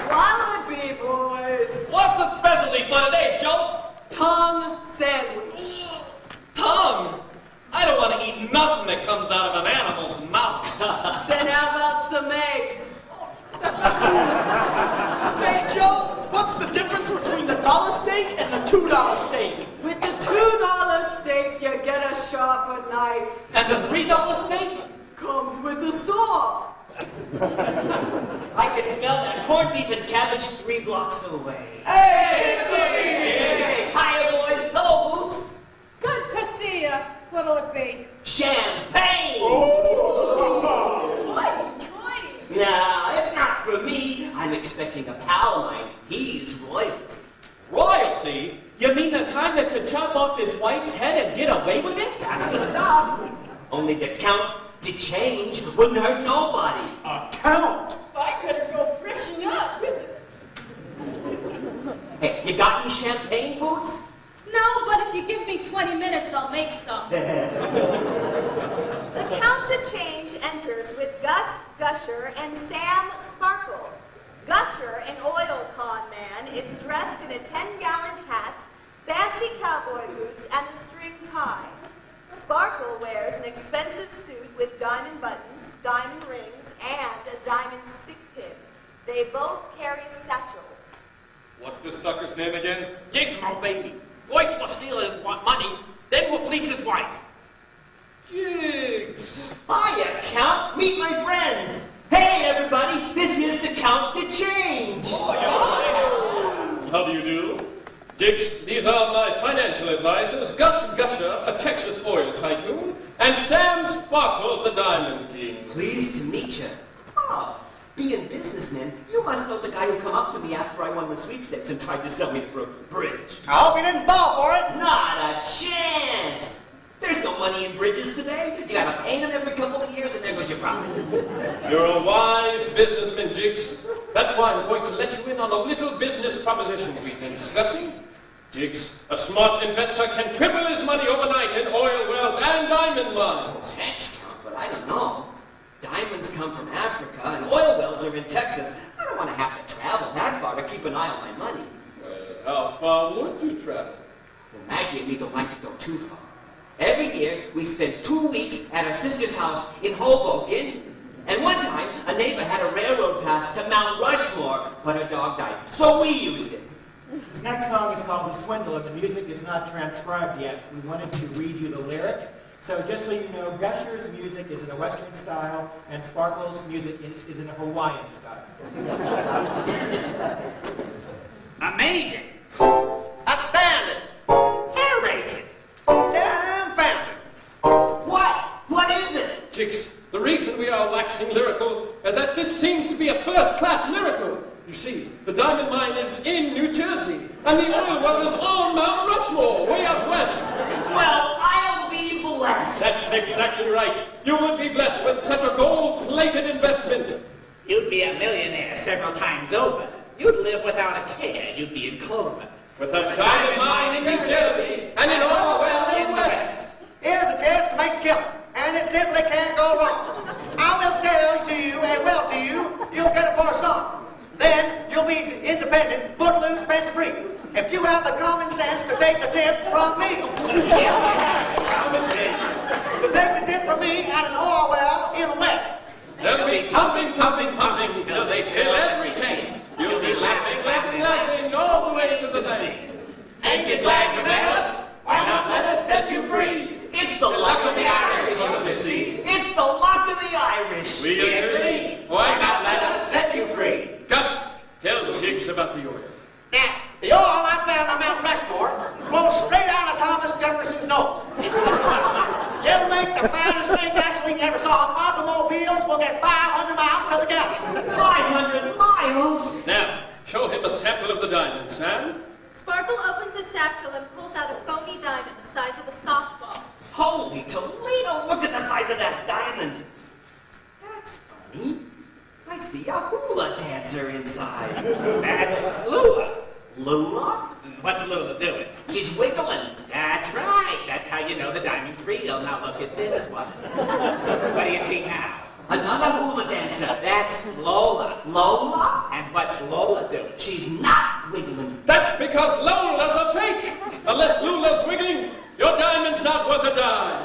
Wallaby, boys. What's the specialty for today, Joe? Tongue sandwich. Tongue. I don't want to eat nothing that comes out of an animal's mouth. Then how about some eggs? Say, Joe, what's the difference between the $1 steak and the $2 steak? With the $2 steak, you get a sharper knife. And the $3 steak? Comes with a saw. I can smell that corned beef and cabbage 3 blocks away. Hey! Hey! Hiya, boys. Hello, Boots. Good to see you. What'll it be? Champagne! No, it's not for me. I'm expecting a pal of mine. He's royalty. Royalty? You mean the kind that could chop off his wife's head and get away with it? That's the stuff. Only the Count to change wouldn't hurt nobody. A count? I better go freshen up. Hey, you got any champagne, Boots? No, but if you give me 20 minutes, I'll make some. The Count to Change enters with Gus, Gusher, and Sam Sparkle. Gusher, an oil con man, is dressed in a 10-gallon hat, fancy cowboy boots, and a string tie. Sparkle wears an expensive suit with diamond buttons, diamond rings, and a diamond stick pin. They both carry satchels. What's this sucker's name again? Jiggs, Mulvaney. First we'll steal his money, then we'll fleece his wife. Jiggs. Hiya, Count. Meet my friends. Hey, everybody. This here's the Count to Change. How do you do? Jiggs, these are my financial advisors, Gus Gusher, a Texas oil tycoon, and Sam Sparkle, the Diamond King. Pleased to meet you. Oh, being businessmen, you must know the guy who come up to me after I won the sweepstakes and tried to sell me the Brooklyn Bridge. I hope you didn't fall for it. Not a chance! There's no money in bridges today. You gotta paint them every couple of years and there goes your profit. You're a wise businessman, Jiggs. That's why I'm going to let you in on a little business proposition we've been discussing. Jiggs, a smart investor can triple his money overnight in oil wells and diamond mines. Thanks, Count, but I don't know. Diamonds come from Africa and oil wells are in Texas. I don't want to have to travel that far to keep an eye on my money. Well, how far would you travel? Well, Maggie and me don't like to go too far. Every year, we spend 2 weeks at our sister's house in Hoboken. And one time, a neighbor had a railroad pass to Mount Rushmore, but her dog died. So we used it. This next song is called The Swindle, and the music is not transcribed yet. We wanted to read you the lyric. So just so you know, Gusher's music is in a Western style, and Sparkle's music is in a Hawaiian style. Amazing. Astounding. Hair-raising. Dumbfounding. What is it? Jiggs, the reason we are waxing lyrical is that this seems to be a first-class miracle. You see, the diamond mine is in New Jersey, and the oil well is on Mount Rushmore, way up west. Well, I'll be blessed. That's exactly right. You would be blessed with such a gold-plated investment. You'd be a millionaire several times over. You'd live without a care. You'd be in clover. With a diamond mine in New Jersey and an oil well in the west. Here's a chance to make a killing, and it simply can't go wrong. I will sell to you a well to you. You'll get it for a song. Then you'll be independent, footloose, fence-free. If you have the common sense to take the tip from me. Common sense. To take the tip from me at an oil well in the west. They'll be pumping, pumping, pumping till they fill every tank. You'll be laughing, laughing, laughing all the way to the bank. Ain't you glad you met us? Why not let us set you free? It's the luck of the Irish, don't you see? It's the luck of the Irish. We agree. Why not let us set you free? Gus, tell Jiggs about the oil. Now, the oil I found on Mount Rushmore flows straight out of Thomas Jefferson's nose. It'll make the finest grade gasoline you ever saw. Automobiles will get 500 miles to the gallon. 500 miles? Now, show him a sample of the diamond, Sam. Sparkle opens his satchel and pulls out a phony diamond the size of a softball. Holy Toledo, look at the size of that diamond. That's funny. I see a hula dancer inside. That's Lula. Lula? What's Lula doing? She's wiggling. That's right. That's how you know the diamond's real. Now look at this one. What do you see now? Another hula dancer. That's Lola. Lola? And what's Lola doing? She's not wiggling. That's because Lola's a fake. Unless Lula's wiggling, your diamond's not worth a dime.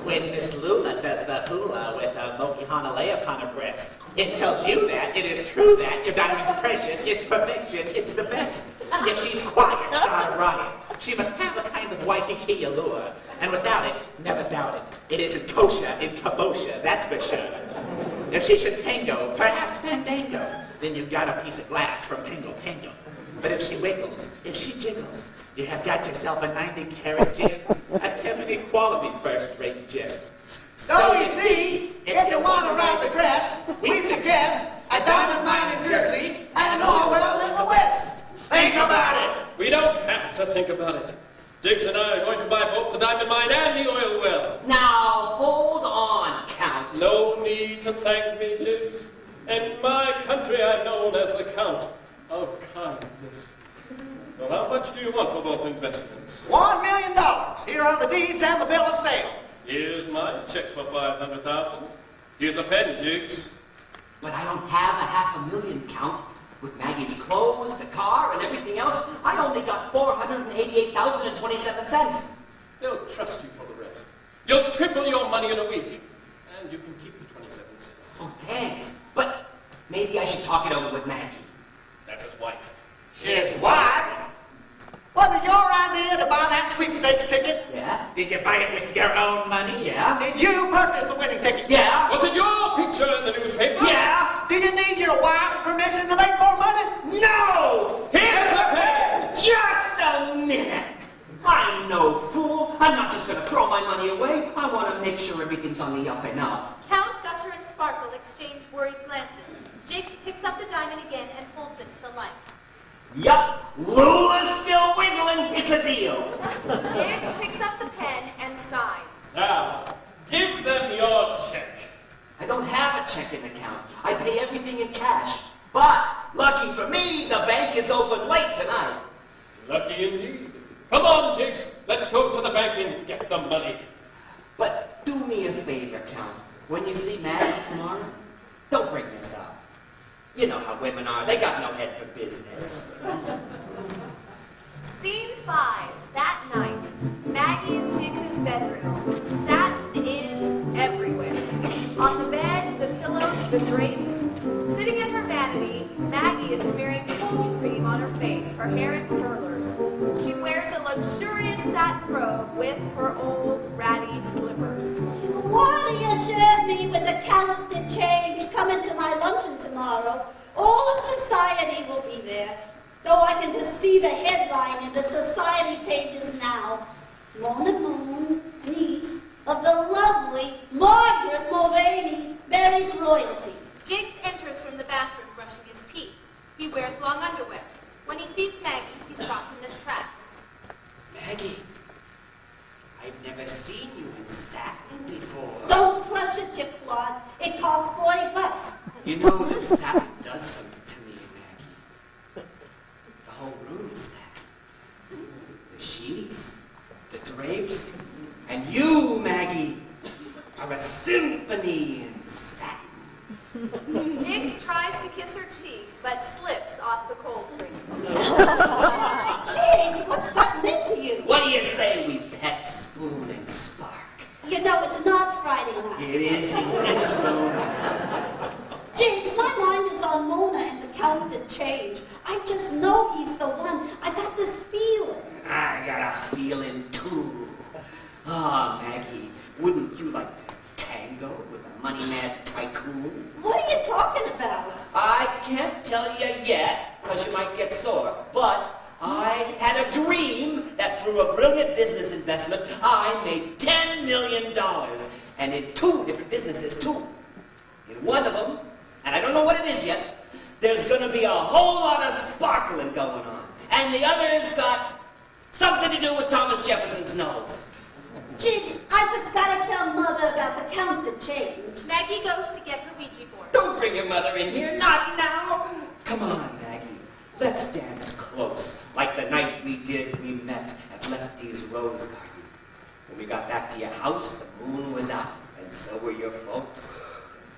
When Miss Lula does the hula with a Moki Hanalei upon her breast, it tells you that it is true that your diamond's precious, it's perfection, it's the best. If she's quiet, start a riot. She must have a kind of Waikiki allure, and without it, never doubt it. It isn't kosher in kabosha, that's for sure. If she should tango, perhaps fandango, then you've got a piece of glass from Pingo Pingo. But if she wiggles, if she jiggles, you have got yourself a 90-carat jig, a Tiffany quality first-rate jig. So you see, if you want to ride the crest, we suggest a diamond mine in Jersey and an oil well in the west. Think about it. We don't have to think about it. Jiggs and I are going to buy both the diamond mine and the oil well. Now, hold on, Count. No need to thank me, Jiggs. In my country, I'm known as the Count of Kindness. So how much do you want for both investments? $1 million. Here are the deeds and the bill of sale. Here's my check for $500,000. Here's a pen, Jiggs. But I don't have $500,000, Count. With Maggie's clothes, the car, and everything else, I only got $488,027. They'll trust you for the rest. You'll triple your money in a week. And you can keep the 27 cents. Oh, thanks. But maybe I should talk it over with Maggie. That's his wife. His wife? Was it your idea to buy that sweepstakes ticket? Yeah. Did you buy it with your own money? Yeah. Did you purchase the winning ticket? Yeah. Was it your picture in the newspaper? Yeah. Did you need your wife's permission to make more money? No! Here's a pen! Just a minute. I'm not just going to throw my money away. I want to make sure everything's on the up and up. Count, Gusher, and Sparkle exchange worried glances. Jiggs picks up the diamond again and holds it to the light. Yup, Lou is still wiggling. It's a deal. Jiggs picks up the pen and signs. Now, give them your check. I don't have a checking account. I pay everything in cash. But, lucky for me, the bank is open late tonight. Lucky indeed. Come on, Jiggs. Let's go to the bank and get the money. But do me a favor, Count. When you see Maggie tomorrow, don't bring this up. You know how women are. They got no head for business. Scene 5. That night, Maggie and Jiggs' bedroom. Satin is everywhere. On the bed, the pillows, the drapes. Sitting in her vanity, Maggie is smearing cold cream on her face, her hair in curlers. She wears a luxurious satin robe with her old ratty slippers. Why do you share me with the constant change coming to my luncheon tomorrow? All of society will be there, though I can just see the headline in the society pages now. Mona Moon, niece of the lovely Margaret Mulvaney, marries royalty. Jiggs enters from the bathroom brushing his teeth. He wears long underwear. When he sees Maggie, he stops in his tracks. Maggie, I've never seen you in satin before. Don't crush it, you clod. It costs $40. You know, satin does something to me, Maggie. The whole room is satin. The sheets, the drapes, and you, Maggie, are a symphony in satin. Jiggs tries to kiss her cheek, but slips off the cold cream. Jiggs, what's gotten into you? What do you say we pet Spoon and Spark? You know it's not Friday night. It is in this room. Jiggs, my mind is on Mona and the counted change. I just know he's the one. I got this feeling. I got a feeling too. Ah, Maggie, wouldn't you like to tango with a money-mad tycoon? What are you talking about? I can't tell you yet, because you might get sore, but I had a dream that through a brilliant business investment, I made $10 million, and in 2 different businesses, too. In one of them, and I don't know what it is yet, there's going to be a whole lot of sparkling going on, and the other's got something to do with Thomas Jefferson's nose. Jiggs, I just gotta tell Mother about the counted change. Maggie goes to get her Ouija board. Don't bring your mother in here, not now. Come on, Maggie. Let's dance close, like the night we met at Lefty's Rose Garden. When we got back to your house, the moon was out, and so were your folks.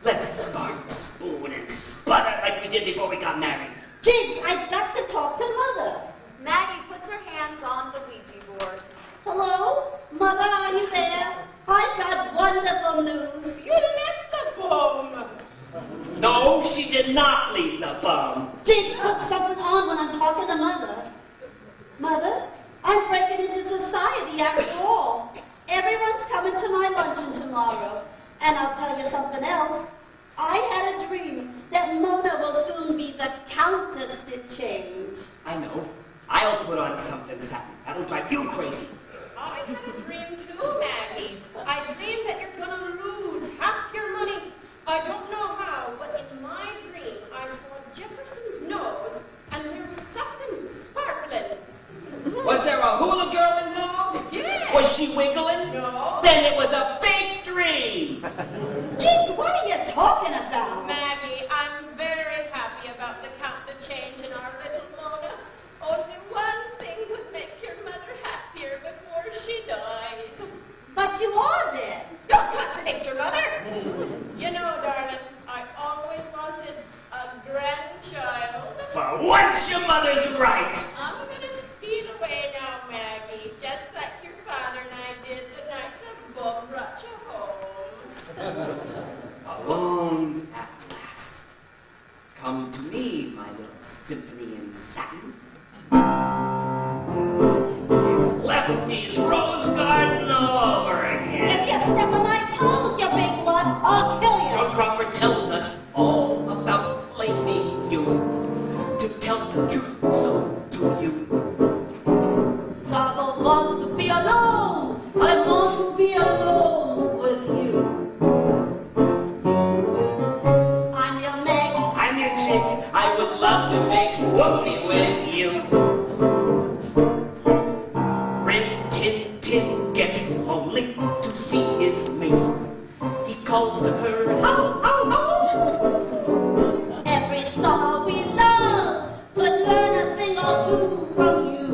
Let's spark, spoon, and sputter like we did before we got married. Jiggs, I've got to talk to Mother. Maggie puts her hands on the Ouija board. Hello? Mother, are you there? I've got wonderful news. You left the bum. No, she did not leave the bum. Jiggs, put something on when I'm talking to Mother. Mother, I'm breaking into society after all. Everyone's coming to my luncheon tomorrow. And I'll tell you something else. I had a dream that Mona will soon be the Countess de Change. I know. I'll put on something satin. That'll drive you crazy. I had a dream too, Maggie. I dreamed that you're gonna lose half your money. I don't know how, but in my dream I saw Jefferson's nose and there was something sparkling. Was there a hula girl involved? Yes. Was she wiggling? No. Then it was a fake dream. Jiggs, what are you talking about? Maggie, I'm very happy about the count to change in our little Mona. Only one thing could make your mother happier before she dies. But you are dead. Don't contradict your mother. You know, darling, I always wanted a grandchild. For once, your mother's right. I'm gonna steal away now, Maggie, just like your father and I did the night the bum brought you home. Alone at last. Come to me, my little symphony in satin. It's Lefty's Rose Garden all over again. If you step on my toes, you big blood, I'll kill you. John Crawford tells us all about flaming youth. To tell the truth, so do you. Gobble wants to be alone. calls to her, how, how, how. Every star we love could learn a thing or two from you.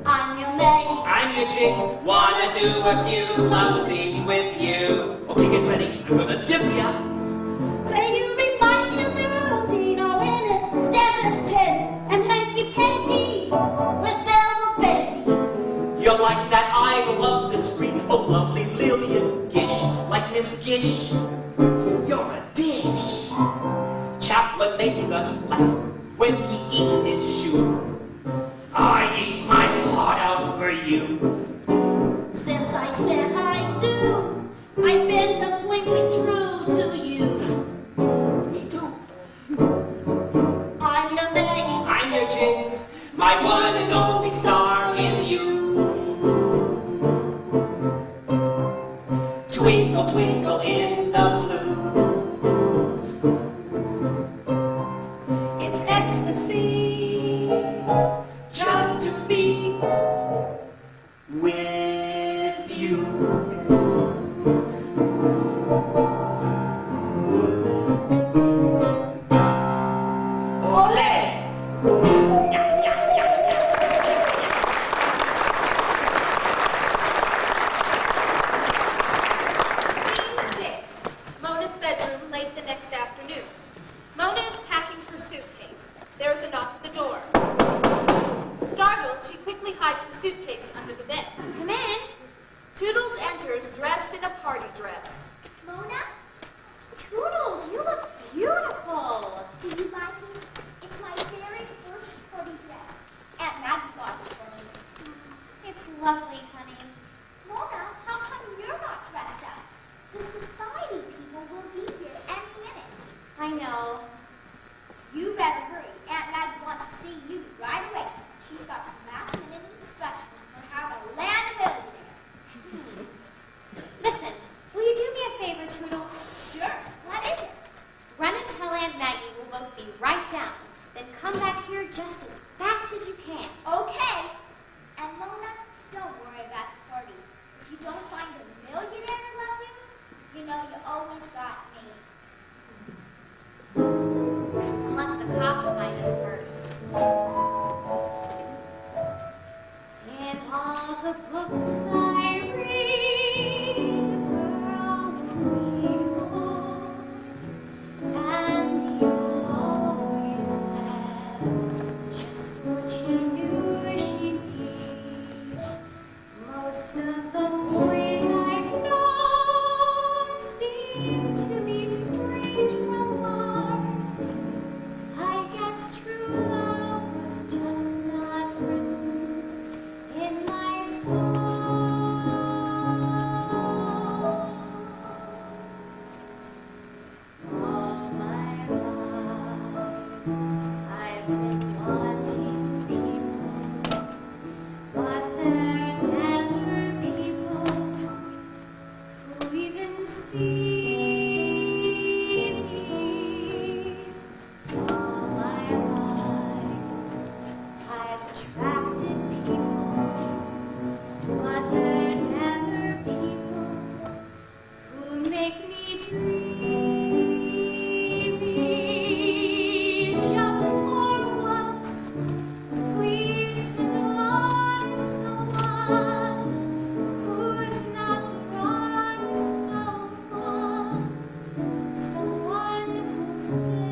I'm your Maggie. I'm your Jiggs. Wanna do a few love scenes with you. Okay, get ready. I'm gonna dip ya. Say you remind me of Valentino in his desert tent and hanky-panky with Velma Baby. You're like that idol of the screen, oh lovely Lillian Gish, like Miss Gish. You're a dish. Chaplin makes us laugh when he eats his shoe. I eat my heart out for you. Since I said I do, I've been completely true to you. Me too. I'm your Maggie. I'm your Jiggs. My one and only star is you. Twinkle, twinkle in the blue. It's ecstasy just to be with you. Ole! Scene 6. Mona's bedroom late the next afternoon. Mona is packing her suitcase. There is a knock at the door. Startled, she quickly hides the suitcase under the bed. Come in. Toodles enters dressed in a party dress. Mona? Toodles, you look beautiful. Do you like it? It's my very first party dress. Aunt Maggie bought it for me. It's lovely, honey. Mona, how come you're not dressed up? The society people will be here any minute. I know. You better hurry. Aunt Maggie wants to see you right away. She's got some last-minute instructions for how to land a millionaire. Listen, will you do me a favor, Toodles? Sure. What is it? Run and tell Aunt Maggie we'll both be right down. Then come back here just as fast as you can. Okay. And Mona, don't worry about the party. If you don't find a millionaire to love you, you know you always got me. Unless the cops find us first. In all the books I read, the girl will be more, and you'll always have just what you knew she'd be. Most of the boys I've known seem to be strange from Mars. I guess true love was just not written in my stars. All my life I've been wanting people, but they're never people who even see me. All my life I've attracted people, but they're never people who make me dreamy. Just for once, please sing along, someone who's not the wrong someone, someone who'll stay.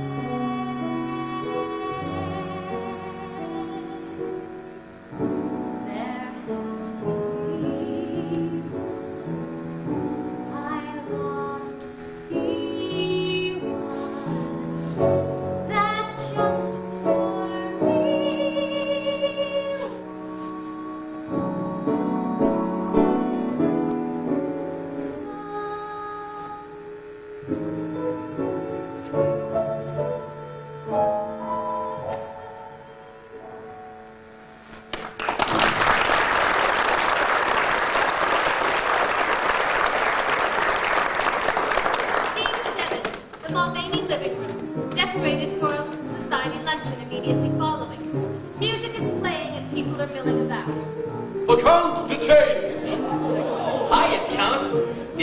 There has to be. I long to see one that just for Scene 7. The Mulvaney living room, decorated for a society luncheon immediately following. Music is playing and people are milling about. Account to change. Hi, account.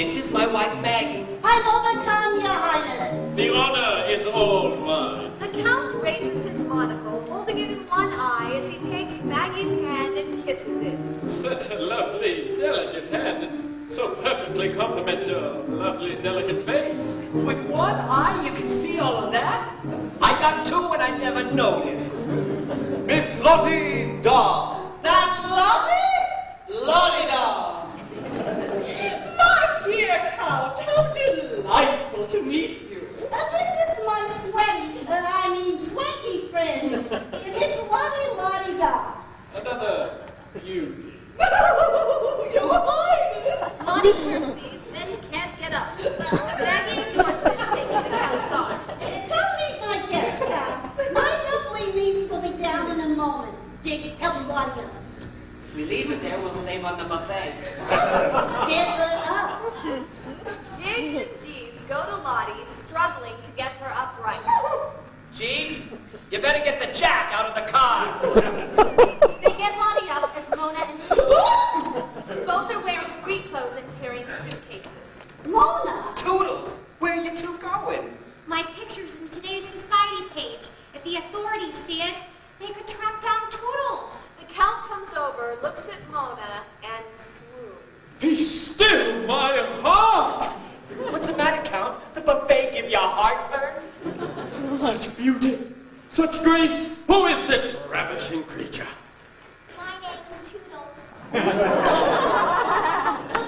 This is my wife, Maggie. I'm overcome, Your Highness. The honor is all mine. The Count raises his monocle, holding it in one eye as he takes Maggie's hand and kisses it. Such a lovely, delicate hand. It so perfectly complements your lovely, delicate face. With one eye, you can see all of that? I got two and I never noticed. Miss Lottie Daw. That's Lottie? Lottie Daw. My dear Count, how delightful to meet you. This is my swanky friend, Miss Lottie Daw. Another beauty. Your Highness. Lottie curtsies, then can't get up. Maggie ignores this, taking the Count's arm. Come meet my guest, Count. My lovely niece will be down in a moment. Jiggs, help Lottie up. We leave her there, we'll save on the buffet. Get her up. Jiggs and Jeeves go to Lottie, struggling to get her upright. Jeeves, you better get the jack out of the car. They get Lottie up as Mona and Toodles. Both are wearing street clothes and carrying suitcases. Mona! Toodles, where are you two going? My picture's in today's society page. If the authorities see it, they could track down Toodles. The Count comes over, looks at Mona, and swoons. Be still, my heart! What's the matter, Count? The buffet give you a heartburn? Such beauty, such grace. Who is this ravishing creature? My name's Toodles.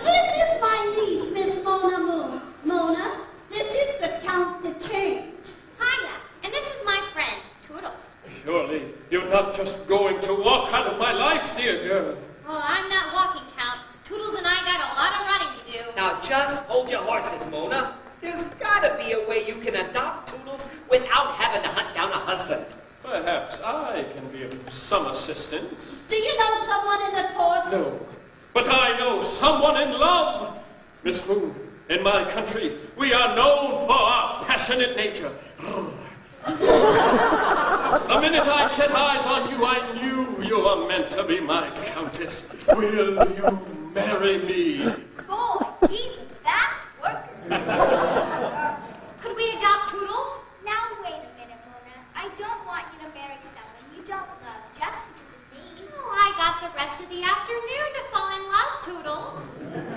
This is my niece, Miss Mona Moon. Mona, this is the Count de Change. Hiya, and this is my friend, Toodles. Surely you're not just going to walk out of my life, dear girl. Well, I'm not walking, Count. Toodles and I got a lot of running to do. Now just hold your horses, Mona. There's gotta be a way you can adopt Toodles without having to hunt down a husband. Perhaps I can be of some assistance. Do you know someone in the court? No, but I know someone in love. Miss Moon, in my country, we are known for our passionate nature. The minute I set eyes on you, I knew you were meant to be my countess. Will you marry me? Boy, he's a fast worker. Could we adopt Toodles? Now wait a minute, Mona. I don't want you to marry someone you don't love just because of me. Oh, I got the rest of the afternoon to fall in love, Toodles.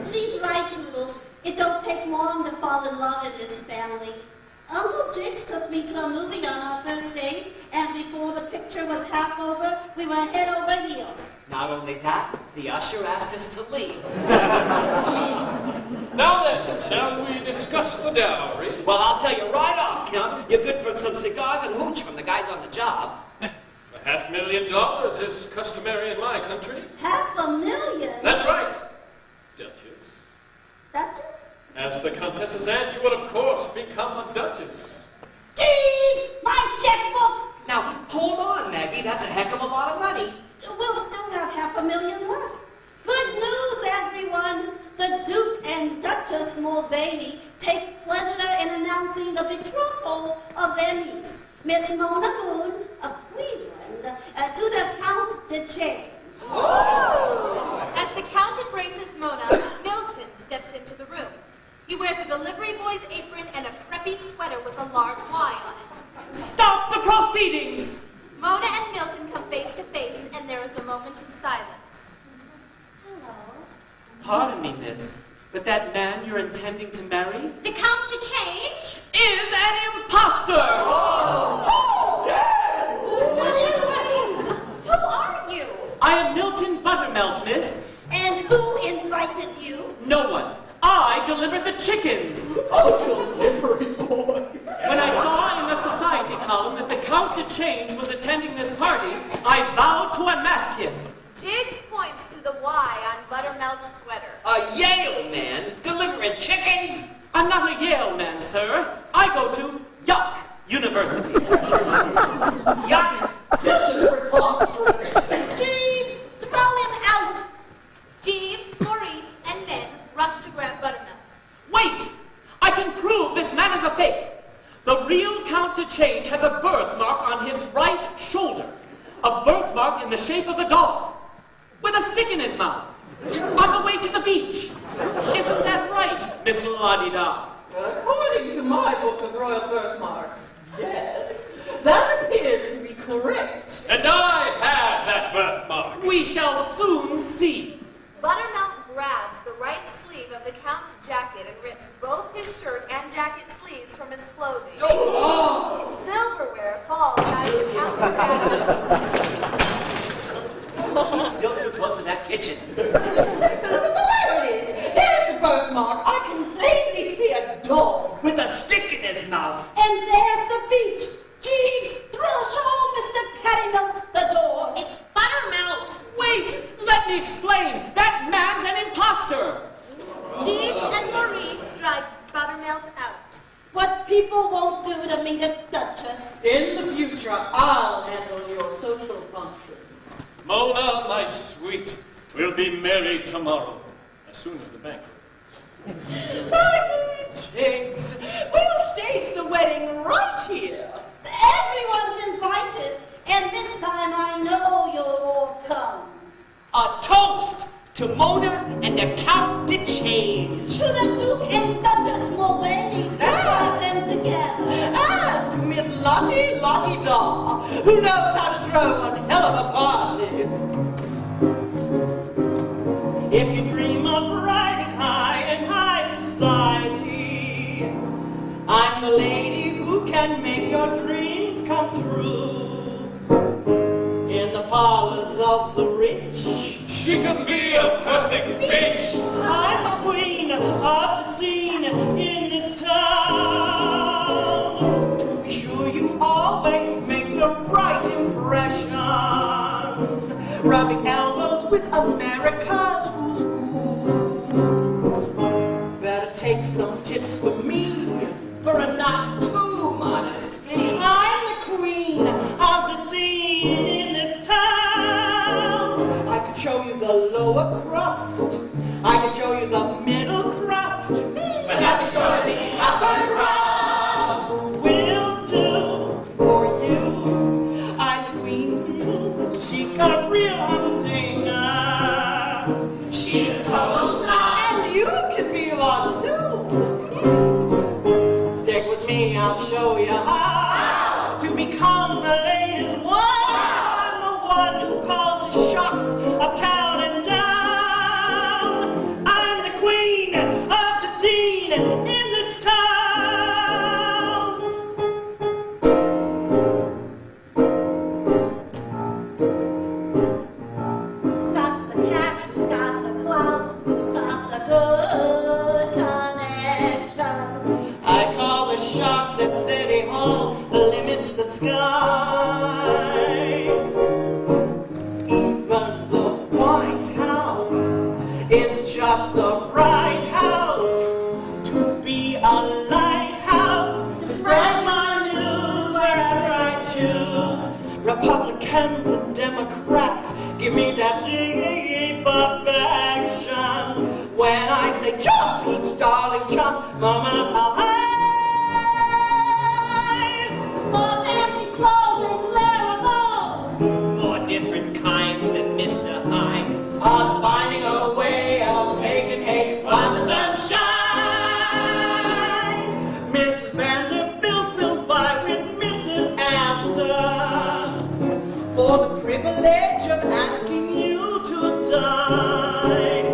She's right, Toodles. It don't take long to fall in love in this family. Uncle Jiggs took me to a movie on our first date, and before the picture was half over, we were head over heels. Not only that, the usher asked us to leave. Now then, shall we discuss the dowry? Well, I'll tell you right off, Count. You're good for some cigars and hooch from the guys on the job. $500,000 is customary in my country. $500,000? That's right, Duchess. Duchess? As the Countess's aunt, you will of course become a Duchess. Jeeves! My checkbook! Now, hold on, Maggie. That's a heck of a lot of money. We'll still have $500,000 left. Good news, everyone. The Duke and Duchess Mulvaney take pleasure in announcing the betrothal of their niece, Miss Mona Moon of Cleveland, to the Count de Change. As the Count embraces Mona, Milton steps into the room. He wears a delivery boy's apron and a preppy sweater with a large Y on it. Stop the proceedings! Mona and Milton come face to face, and there is a moment of silence. Pardon me, miss, but that man you're intending to marry The Count de Change? is an imposter! How dare you! What do you mean? Who are you? I am Milton Buttermelt, miss. And who invited you? No one. I delivered the chickens. Oh, delivery boy. When I saw in the society column that the Count de Change was attending this party, I vowed to unmask him. Jiggs points to the Y on Buttermelt's sweater. A Yale man delivering chickens? I'm not a Yale man, sir. I go to Yuck University. Yuck! This is preposterous. Jeeves, throw him out! Jeeves, Maurice, and men rush to grab Buttermelt. Wait! I can prove this man is a fake. The real Count de Change has a birthmark on his right shoulder. A birthmark in the shape of a dog, with a stick in his mouth, on the way to the beach. Isn't that right, Miss La-di-da? According to my book of royal birthmarks, yes, that appears to be correct. And I have that birthmark. We shall soon see. Buttermilk grabs the right sleeve of the Count's jacket and rips both his shirt and jacket sleeves from his clothing. Oh. Silverware falls out of the Count's jacket. He's still too close to that kitchen. There it is. There's the birthmark. I can plainly see a dog. With a stick in his mouth. And there's the beach. Jiggs, throw Shaw Mr. Pettymelt the door. It's Buttermelt. Wait, let me explain. That man's an imposter. Jiggs and Maurice drive Buttermelt out. What people won't do to meet a duchess. In the future, I'll handle your social functions. Mona, my sweet, we'll be married tomorrow, as soon as the bank opens. Maggie and Jiggs, we'll stage the wedding right here. Everyone's invited, and this time I know you'll all come. A toast to Mona and the Count de Change. To the Duke and Duchess Mulvaney, put them together. And to Miss Lottie Da, who knows how to throw one hell of a party. If you dream of riding high in high society, I'm the lady who can make your dreams come true. In the parlors of the rich, She can be a perfect bitch. I'm the queen of the scene in this town. To be sure you always make the right impression, rubbing elbows with America's who's who. Better take some tips from me For a not too modest fee. I'm the queen of the scene in this town. I can show you the lower crust. I can show you the middle crust. But not to show the upper crust. Will do for you. I'm the queen. She got a real humdinger. She's a total snob. And you can be one too. Stick with me, I'll show you how to become the latest one. I'm the one who calls the shots uptown and down. I'm the queen of the scene in this town. Who's got the cash? Who's got the clout? Who's got the good connections? I call the shots at City Hall, the limit's the sky. Even the White House is just the right house to be a lighthouse, to spread my news wherever I choose. Republicans and Democrats give me that deep affection. When I say jump, each darling jump, mama's how high. More fancy clothes and clairvoyants. More different kinds than Mr. Hines. I'm finding a way of making hay while the sun shines. Mrs. Vanderbilt will vie with Mrs. Astor for the privilege of asking you to dine.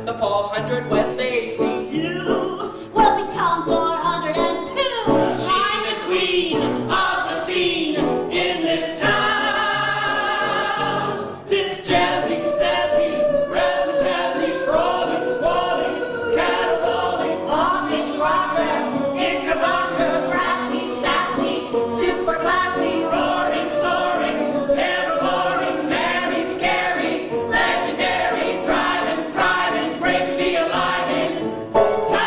The 400 when they see you Will become 402. She's the queen of the scene in this town. This jazzy, snazzy, razzmatazzy, brawling, squalling, caterwauling, office rocker, knickerbocker, brassy, sassy, super classy, roaring, soaring, never boring, merry, scary, legendary, driving, thriving, great to be alive in town.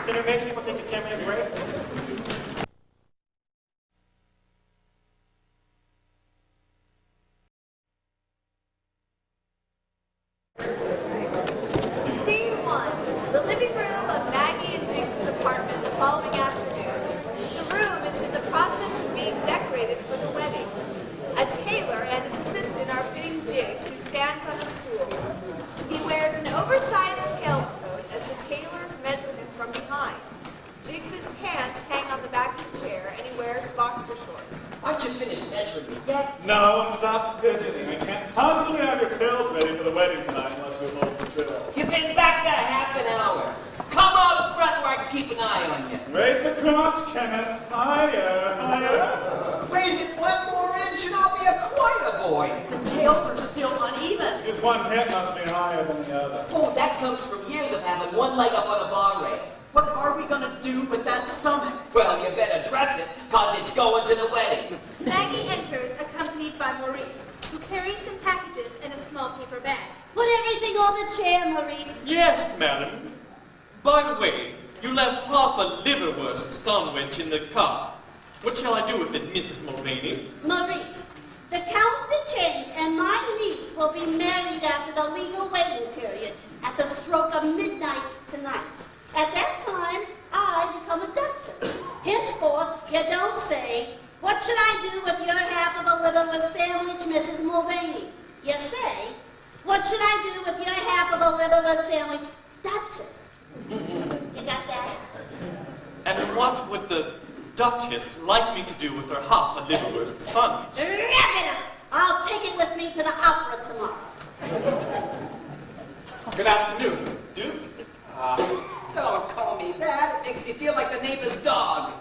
Intermission, we'll take a 10-minute break. Scene 1. The living room following afternoon, the room is in the process of being decorated for the wedding. A tailor and his assistant are fitting Jiggs, who stands on a stool. He wears an oversized tailcoat as the tailors measure him from behind. Jiggs's pants hang on the back of the chair, and he wears boxer shorts. Aren't you finished measuring me yet? No, and stop fidgeting. I can't possibly have your tails ready for the wedding tonight unless you hold the drill. You've been back there half an hour. Come out front where I can keep an eye on you. Raise the crotch, Kenneth. Higher, higher. Raise it one more inch and I'll be a choir boy. The tails are still uneven. His one hip must be higher than the other. Oh, that comes from years of having one leg up on a bar rail. What are we gonna do with that stomach? Well, you better dress it, cause it's going to the wedding. Maggie enters, accompanied by Maurice, who carries some packages in a small paper bag. Put everything on the chair, Maurice. Yes, madam. By the way, you left half a liverwurst sandwich in the car. What shall I do with it, Mrs. Mulvaney? Maurice, the Count de Change and my niece will be married after the legal waiting period at the stroke of midnight tonight. At that time, I become a duchess. Henceforth, you don't say, what should I do with your half of a liverwurst sandwich, Mrs. Mulvaney? You say, what should I do with your half of a liverwurst sandwich, Duchess? You got that? And what would the Duchess like me to do with her half a liverwurst sandwich? Wrap it up! I'll take it with me to the opera tomorrow. Good afternoon, Duke. Don't call me that. It makes me feel like the neighbor's dog.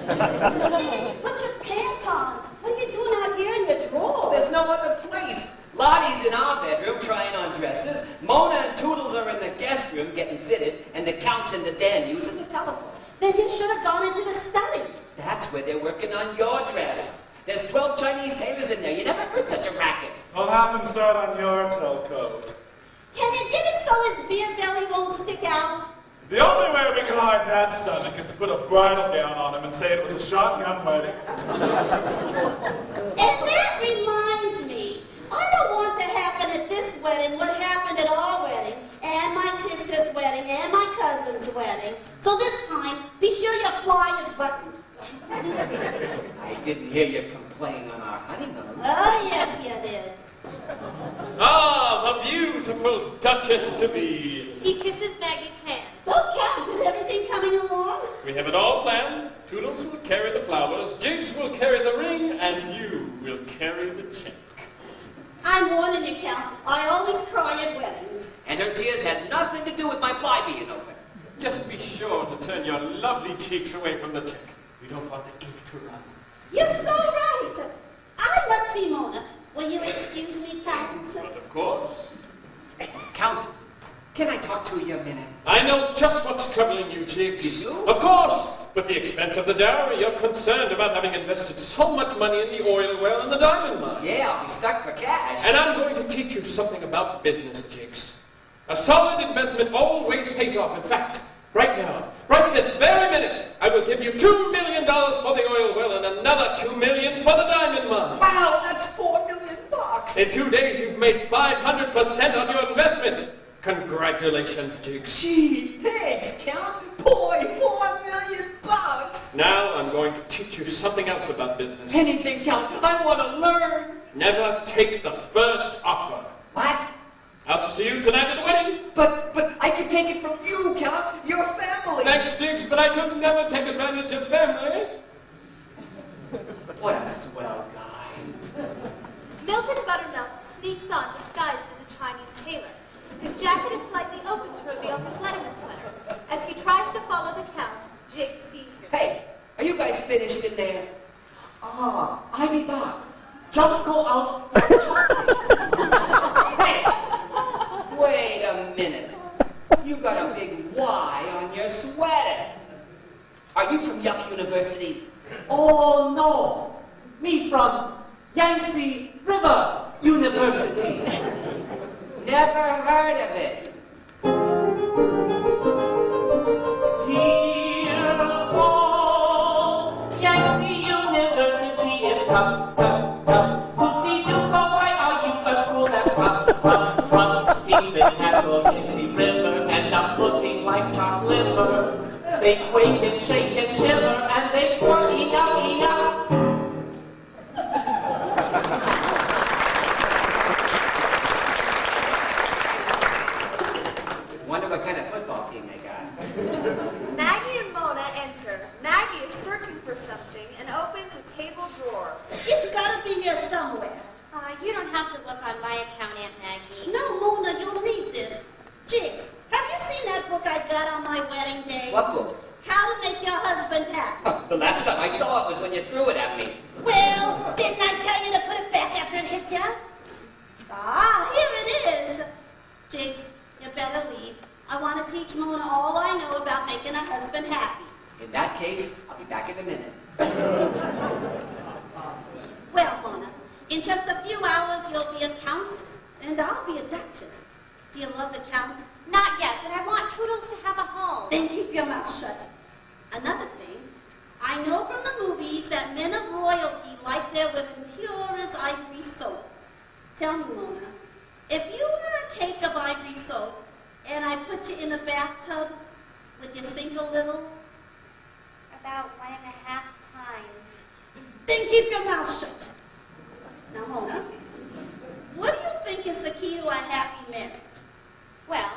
Put your pants on. What are you doing out here in your drawers? There's no other place. Lottie's in our bedroom trying on dresses. Mona and Toodles are in the guest room getting fitted, and the Count's in the den using the telephone. Then you should have gone into the study. That's where they're working on your dress. There's 12 Chinese tailors in there. You never heard such a racket. I'll have them start on your tailcoat. Can you get it so his beer belly won't stick out? The only way we can hide that stomach is to put a bridle gown on him and say it was a shotgun wedding. And that reminds me, I don't want to happen at this wedding what happened at our wedding, and my sister's wedding, and my cousin's wedding. So this time, be sure your fly is buttoned. I didn't hear you complain on our honeymoon. Oh, yes, you did. Ah, the beautiful Duchess-to-be. He kisses Maggie's hand. Don't count. Is everything coming along? We have it all planned. Toodles will carry the flowers, Jiggs will carry the ring, and you will carry the check. I'm warning you, Count. I always cry at weddings. And her tears had nothing to do with my fly being open. Just be sure to turn your lovely cheeks away from the check. We don't want the ink to run. You're so right. I must see Mona. Will you excuse me, Count? But of course. Count, can I talk to you a minute? I know just what's troubling you, Jiggs. You do? Of course. With the expense of the dowry, you're concerned about having invested so much money in the oil well and the diamond mine. Yeah, I'll be stuck for cash. And I'm going to teach you something about business, Jiggs. A solid investment always pays off. In fact, right now, right this very minute, I will give you $2 million for the oil well and another $2 million for the diamond mine. Wow, that's $4 million. In 2 days, you've made 500% on your investment. Congratulations, Jiggs. Gee, thanks, Count. Boy, $4 million. Now I'm going to teach you something else about business. Anything, Count. I want to learn. Never take the first offer. What? I'll see you tonight at the wedding. But I can take it from you, Count. Your family. Thanks, Jiggs, but I could never take advantage of family. What a swell guy. Milton Buttermilk sneaks on disguised as a Chinese tailor. His jacket is slightly open to reveal his letterman sweater. As he tries to follow the Count, Jiggs sees him. Hey, are you guys finished in there? Ah, I'll be back. Just go out for justice. Hey, wait a minute. You got a big Y on your sweater. Are you from Yuck University? Oh, no. Me from Yangtze River University. Never heard of it. Dear old Yangtze University is tough, tough, tough. Whoop-dee-doo, why are you a school that's rough, rough, rough? Teams that tackle Yangtze River end up looking like chopped liver. They quake and shake and shiver, and they swore, enough, enough. Wonder what kind of football team they got. Maggie and Mona enter. Maggie is searching for something and opens a table drawer. It's gotta be here somewhere. You don't have to look on my account, Aunt Maggie. No, Mona, you'll need this. Jiggs, have you seen that book I got on my wedding day? What book? How to Make Your Husband Happy. The last time I saw it was when you threw it at me. Well, didn't I tell you to put it back after it hit you? Ah, here it is. Jiggs, you better leave. I want to teach Mona all I know about making a husband happy. In that case, I'll be back in a minute. Well, Mona, in just a few hours you'll be a countess, and I'll be a duchess. Do you love the count? Not yet, but I want Toodles to have a home. Then keep your mouth shut. Another thing, I know from the movies that men of royalty like their women pure as ivory soap. Tell me, Mona, if you were a cake of ivory soap and I put you in a bathtub, would you sink a little? About 1.5 times. Then keep your mouth shut. Now, Mona, what do you think is the key to a happy marriage? Well,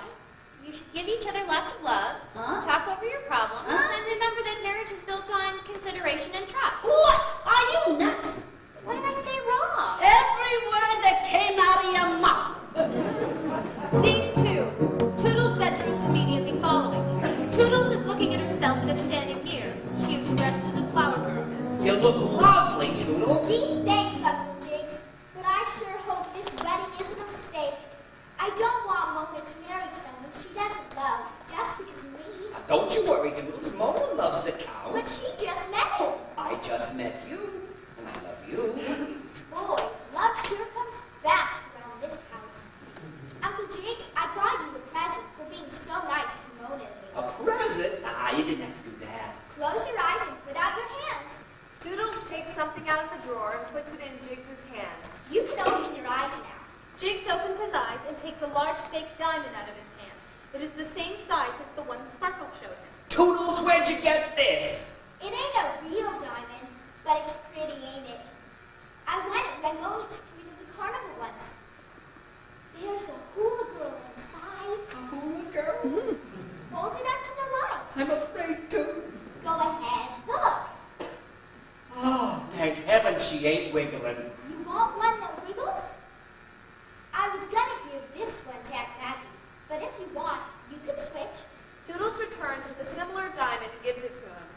you should give each other lots of love, talk over your problems, and remember that marriage is built on consideration and trust. What? Are you nuts? What did I say wrong? Every word that came out of your mouth. Scene 2. Toodles' bedroom immediately following. Toodles is looking at herself in a standing mirror. She is dressed as a flower girl. You look lovely, Toodles. Gee, thanks, Uncle Jiggs. But I sure hope this wedding isn't a mistake. I don't want Mona to marry someone she doesn't love just because of me. Now, don't you worry, Toodles. Mona loves the count. But she just met him. I just met you, and I love you. Boy, love sure comes fast around this house. Uncle Jiggs, I got you a present for being so nice to Mona lately. A present? Ah, you didn't have to do that. Close your eyes and put out your hands. Toodles takes something out of the drawer and puts it in Jiggs' hands. You can open your eyes now. Jiggs opens his eyes and takes a large fake diamond out of his hand. It is the same size as the one Sparkle showed him. Toodles, where'd you get this? It ain't a real diamond, but it's pretty, ain't it? I won it when Mona took me to the carnival once. There's the hula girl inside. A hula girl? Hold it up to the light. I'm afraid to. Go ahead, look. Oh, thank heaven she ain't wiggling. You want one that wiggles? I was gonna give this one to Aunt Maggie, but if you want, you could switch. Toodles returns with a similar diamond and gives it to him.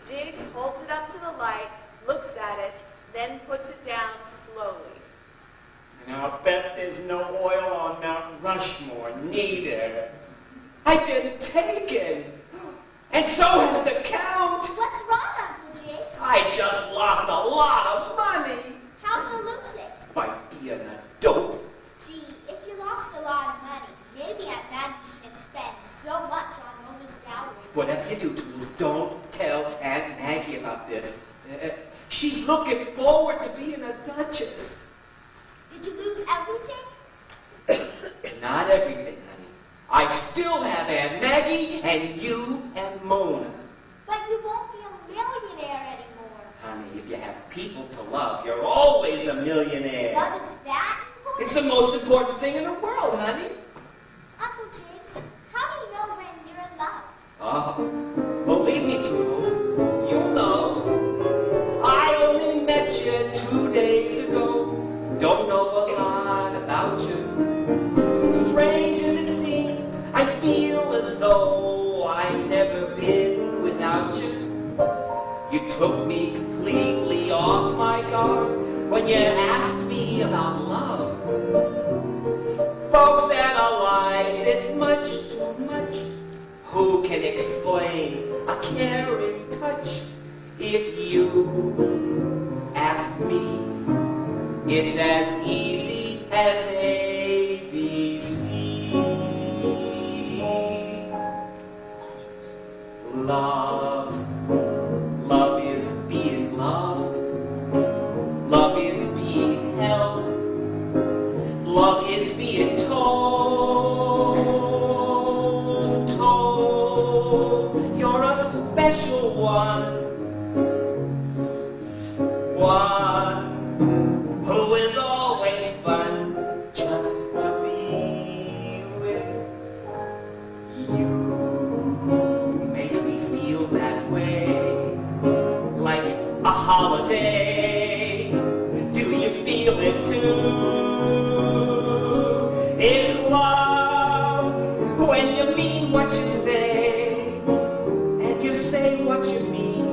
Jiggs holds it up to the light, looks at it, then puts it down slowly. And I'll bet there's no oil on Mount Rushmore, neither. I've been taken. And so has the Count. What's wrong, Uncle Jiggs? I just lost a lot of money. How'd you lose it? By being a dope. Gee, if you lost a lot of money, maybe Aunt Maggie shouldn't spend so much on Mona's dowry. Whatever you do, Toodles, don't tell Aunt Maggie about this. She's looking forward to being a duchess. Did you lose everything? Not everything, honey. I still have Aunt Maggie and you and Mona. But you won't be a millionaire anymore. Honey, if you have people to love, you're always a millionaire. Love is that important? It's the most important thing in the world, honey. Uncle Jiggs, how do you know when you're in love? Oh, believe me, Toodles, you'll know. I only met you 2 days ago. Don't know a lot about you. Strange as it seems, I feel as though I've never been without you. You took me completely off my guard when you asked me about love. Folks analyze it much too much. Who can explain a caring touch? If you ask me, it's as easy as ABC. Love. Love is being loved. Love is being held. Love is being told. You're a holiday. Do you feel it too? It's love when you mean what you say, and you say what you mean,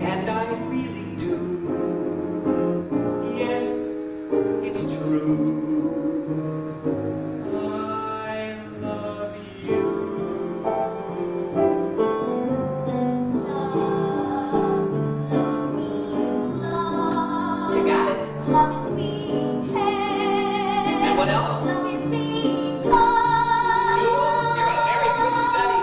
and I really do. Yes, it's true. I love you. You got it. Love is being held. And what else? Love is being told. Jules, you're a very quick study.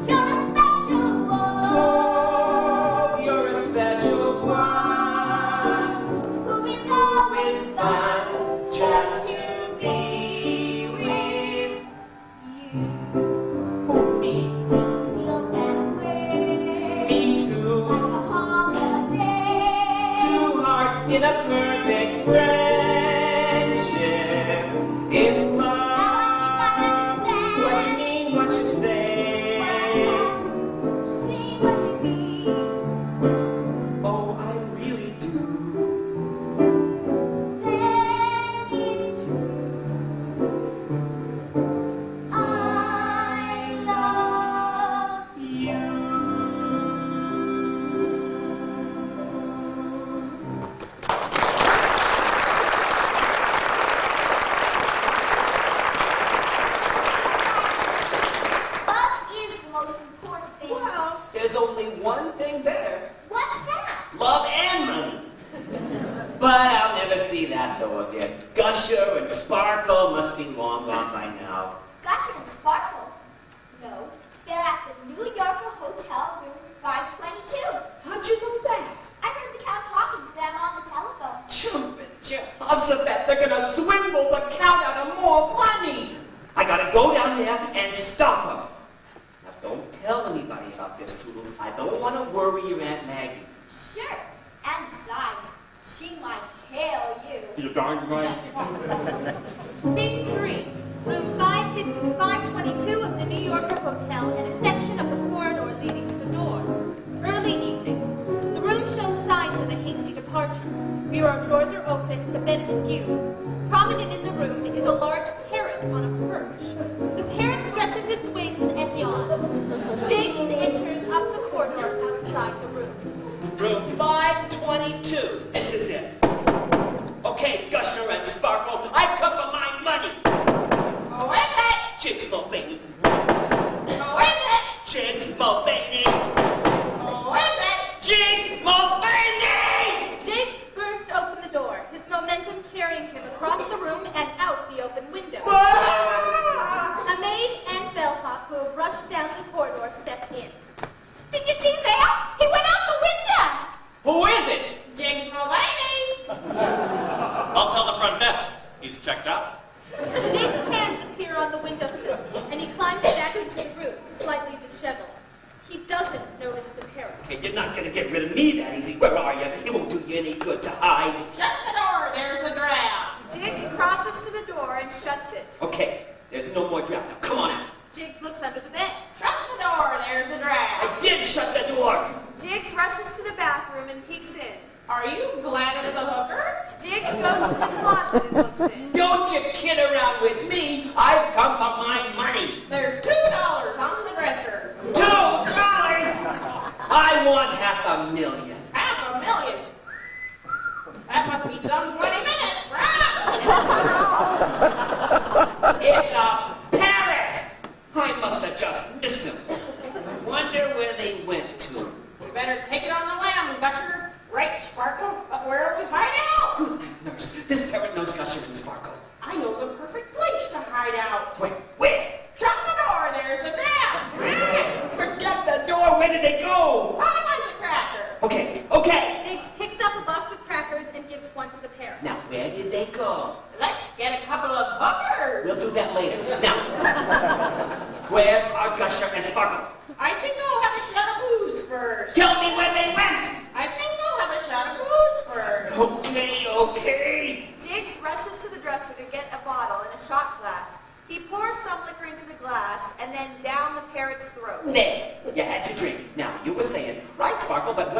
You're a special one. Told you're a special one. Who is always It's fun fun just to be with you. who, me. Feel that way. Me too. Like a holiday. Two hearts in a perfect friendship. It's love. What you mean, what you say. See what you mean. Oh, I really do. Then it's true. I love You. Love is the most important thing. Well, there's only one thing better. What's that? Love and money. But I'll never see that though again. Gusher and Sparkle must be long gone by now. Gusher and Sparkle? No, they're at the New Yorker Hotel, room 522. How'd you know that? I heard the Count talking to them on the telephone. Jumpin' Jehoshaphat, they're gonna swindle the Count out of more money. I gotta go down there and stop them. Now don't tell anybody about this, Toodles. I don't want to worry your Aunt Maggie. Sure, and besides, she might kill you. You're darn right. Scene 3, room 522 of the New Yorker Hotel and a section of the corridor leading to the door. Early evening. The room shows signs of a hasty departure. Bureau drawers are open, the bed is askew. Prominent in the room is a large parrot on a perch. The parrot stretches its wings and yawns. Jiggs enters up the corridor outside the room. Room 522. This is it. Okay, Gusher and Sparkle, I've come for my money. Who is it? Jiggs Mulvaney. Who is it? Jiggs Mulvaney. Who is it? Jiggs Mulvaney! Jiggs burst open the door, his momentum carrying him across the room and out the open window. A maid and bellhop who have rushed down the corridor step in. Did you see that? He went out the window. Who is it? Jiggs Mulvaney. I'll tell the front desk. He's checked out. Jiggs' hands appear on the windowsill, and he climbs back into the room, slightly disheveled. He doesn't notice the parrot. Okay, you're not gonna get rid of me that easy. Where are you? It won't do you any good to hide. Shut the door, there's a draft. Jiggs crosses to the door and shuts it. Okay, there's no more draft now. Come on out. Jiggs looks under the bed. Shut the door, there's a draft. I did shut the door. Jiggs rushes to the bathroom and peeks in. Are you Gladys the hooker? Jiggs goes to the closet and looks in. Don't you kid around with me. I've come for my money. There's $2 on the dresser. $2? I want $500,000. $500,000. That must be some 20 minutes, right? It's a parrot. I must have just missed him. I wonder where they went to. We better take it on the lam, Gusher. Right, Sparkle? But where are we hiding out? Good night, nurse. This parrot knows Gusher and Sparkle. I know the perfect place to hide out. Wait, where? Shut the door, there's a draft. Forget the door. Where did they go? Have a lunch cracker. Okay. Jiggs picks up a box of crackers and gives one to the parrot. Now, where did they go? Let's get a couple of hookers. We'll do that later. Now, where are Gusher and Sparkle? I think I'll have a shot of booze first. Tell me where they went. I think I'll have a shot of booze first. Okay. Jiggs rushes to the dresser to get a bottle and a shot glass. He pours some liquor into the glass and then down the parrot's throat. There. You had your drink. Now, you were saying, right, Sparkle, but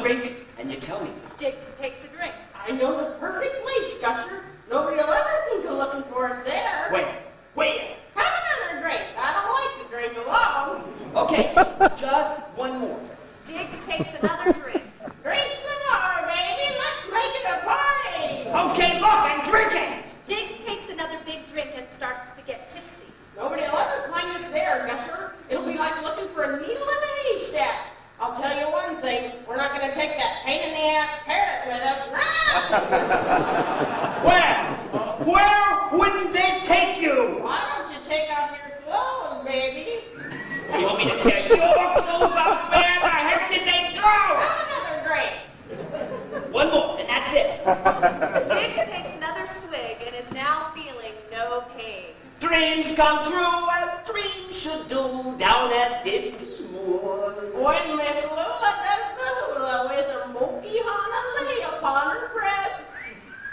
drink and you tell me. Jiggs takes a drink. I know the perfect place, Gusher. Nobody will ever think of looking for us there. Where? Have another drink. I don't like to drink alone. Okay, just one more. Jiggs takes another drink. Drink some more, baby. Let's make it a party. Okay, look, I'm drinking. Jiggs takes another big drink and starts to get tipsy. Nobody will ever find us there, Gusher. It'll be like looking for a needle in a haystack. I'll tell you one thing. We're not going to take that pain-in-the-ass parrot with us. Where wouldn't they take you? Why don't you take off your clothes, baby? You want me to tear your clothes off? Where the heck did they go? Have another drink. One more, and that's it. Jiggs takes another swig and is now feeling no pain. Dreams come true as dreams should do down at Diddy Moore's. When Miss Lula does the hula with a Moki-Hana upon her breast.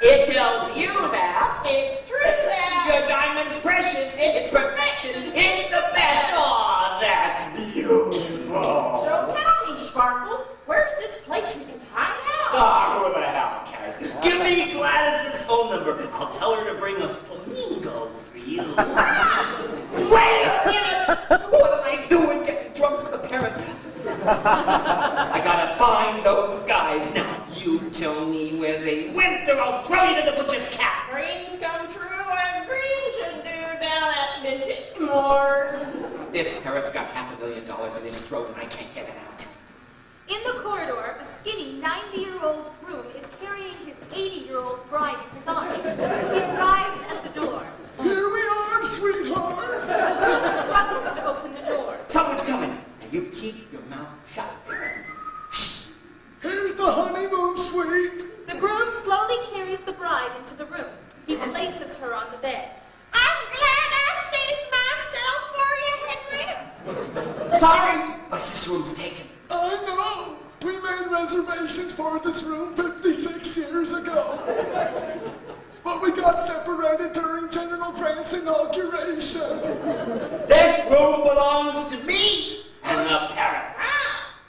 It tells you that It's true that your diamond's precious. It's perfection. It's the best. Oh, that's beautiful. So tell me, Sparkle, where's this place we can hide out? Oh, who the hell cares? Give me Gladys's phone number. I'll tell her to bring a flamingo for you. Wait a minute! What am I doing getting drunk with a parrot? I gotta find those guys. Now, you tell me where they went or I'll throw you to the butcher's cat. Dreams come true as dreams should do down at Midmore. This parrot's got $500,000 in his throat and I can't get it out. In the corridor, a skinny 90-year-old groom is carrying his 80-year-old bride in his arms. He arrives at the door. Here we are, sweetheart. The groom struggles to open the door. Someone's coming. And you keep your mouth shut. Shh. Here's the honeymoon suite. The groom slowly carries the bride into the room. He places her on the bed. I'm glad I saved myself for you, Henry. Sorry, but this room's taken. I know. We made reservations for this room 56 years ago. But we got separated during General Grant's inauguration. This room belongs to me and the parrot.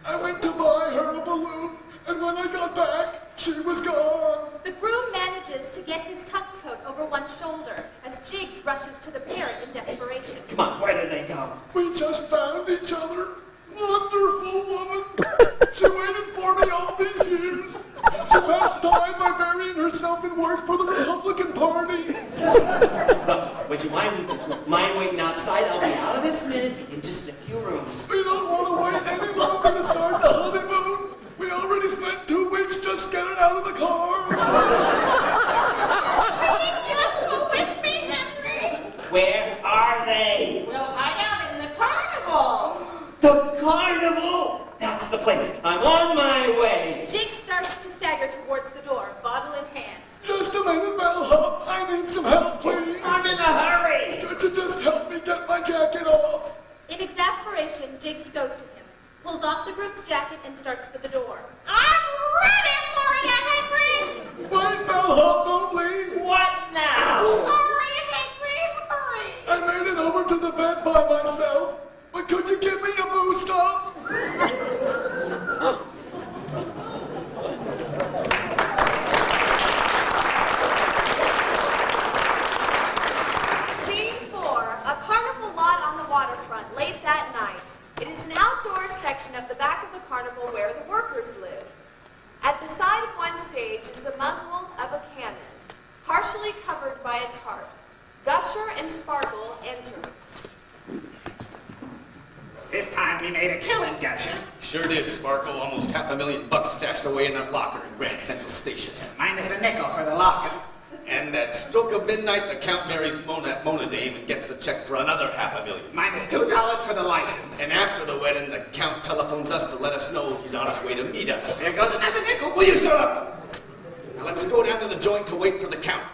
I went to buy her a balloon, and when I got back, she was gone. The groom manages to get his tux coat over one shoulder as Jiggs rushes to the parrot in desperation. Come on, where did they go? We just found each other. Wonderful woman. She waited for me all these years. She passed time by burying herself in work for the Republican Party. Would you mind waiting outside? I'll be out of this minute in just a few rooms. We don't want to wait any longer to start the honeymoon. We already spent 2 weeks just getting out of the car. Will you just go with me, Henry? Where are they? We'll hide out in the carnival. The carnival? That's the place. I'm on my way. Jiggs starts to stagger towards the door, bottle in hand. Just a minute, bellhop. I need some help, please. I'm in a hurry. Could you just help me get my jacket off? In exasperation, Jiggs goes to him, pulls off the groom's jacket, and starts for the door. I'm ready for you, Henry. Wait, bellhop, don't leave. What now? Hurry, Henry, hurry. I made it over to the bed by myself. But could you give me a boost up? Scene 4, a carnival lot on the waterfront late that night. It is an outdoor section of the back of the carnival where the workers live. At the side of one stage is the muzzle of a cannon, partially covered by a tarp. Gusher and Sparkle enter. This time we made a killing, Gusher. Sure did, Sparkle. Almost $500,000 stashed away in that locker in Grand Central Station. Minus a nickel for the locker. And at stroke of midnight, the Count marries Mona Dame and gets the check for another $500,000. Minus $2 for the license. And after the wedding, the Count telephones us to let us know he's on his way to meet us. There goes another nickel. Will you shut up? Now let's go down to the joint to wait for the Count.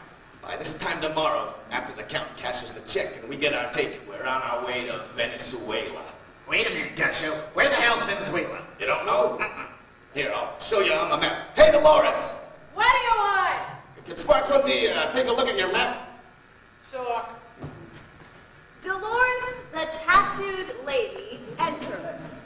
By this time tomorrow, after the Count cashes the check and we get our take, we're on our way to Venezuela. Wait a minute, Gusher. Where the hell's Venezuela? You don't know? Here, I'll show you on the map. Hey, Dolores! What do you want? Can Sparkle and me take a look at your map? Sure. Dolores, the tattooed lady, enters.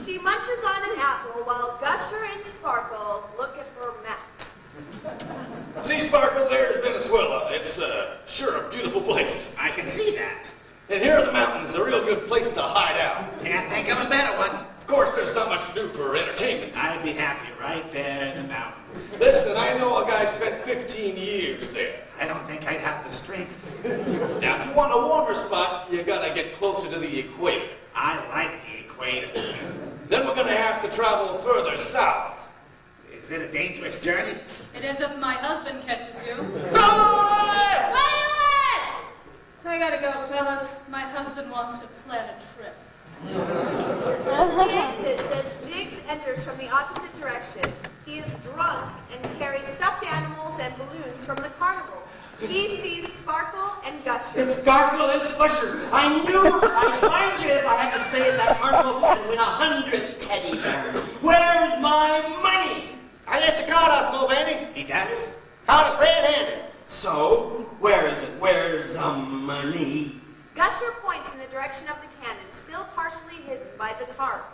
She munches on an apple while Gusher and Sparkle look at her map. See, Sparkle, there's Venezuela. It's sure a beautiful place. I can see that. And here are the mountains, a real good place to hide out. Can't think of a better one. Of course, there's not much to do for entertainment. I'd be happy right there in the mountains. Listen, I know a guy spent 15 years there. I don't think I'd have the strength. Now, if you want a warmer spot, you gotta get closer to the equator. I like the equator. Then we're gonna have to travel further south. Is it a dangerous journey? It is if my husband catches you. No! What do you want? I gotta go, fellas. My husband wants to plan a trip. She exits as Jiggs enters from the opposite direction. He is drunk and carries stuffed animals and balloons from the carnival. He sees Sparkle and Gusher. It's Sparkle and Swisher. I knew I'd find you if I had to stay at that carnival and win 100 teddy bears. Where's my money? I guess you caught us, Mulvaney. He does? Caught us red-handed. So, where is it? Where's the money? Gusher points in the direction of the cannon, still partially hidden by the tarp.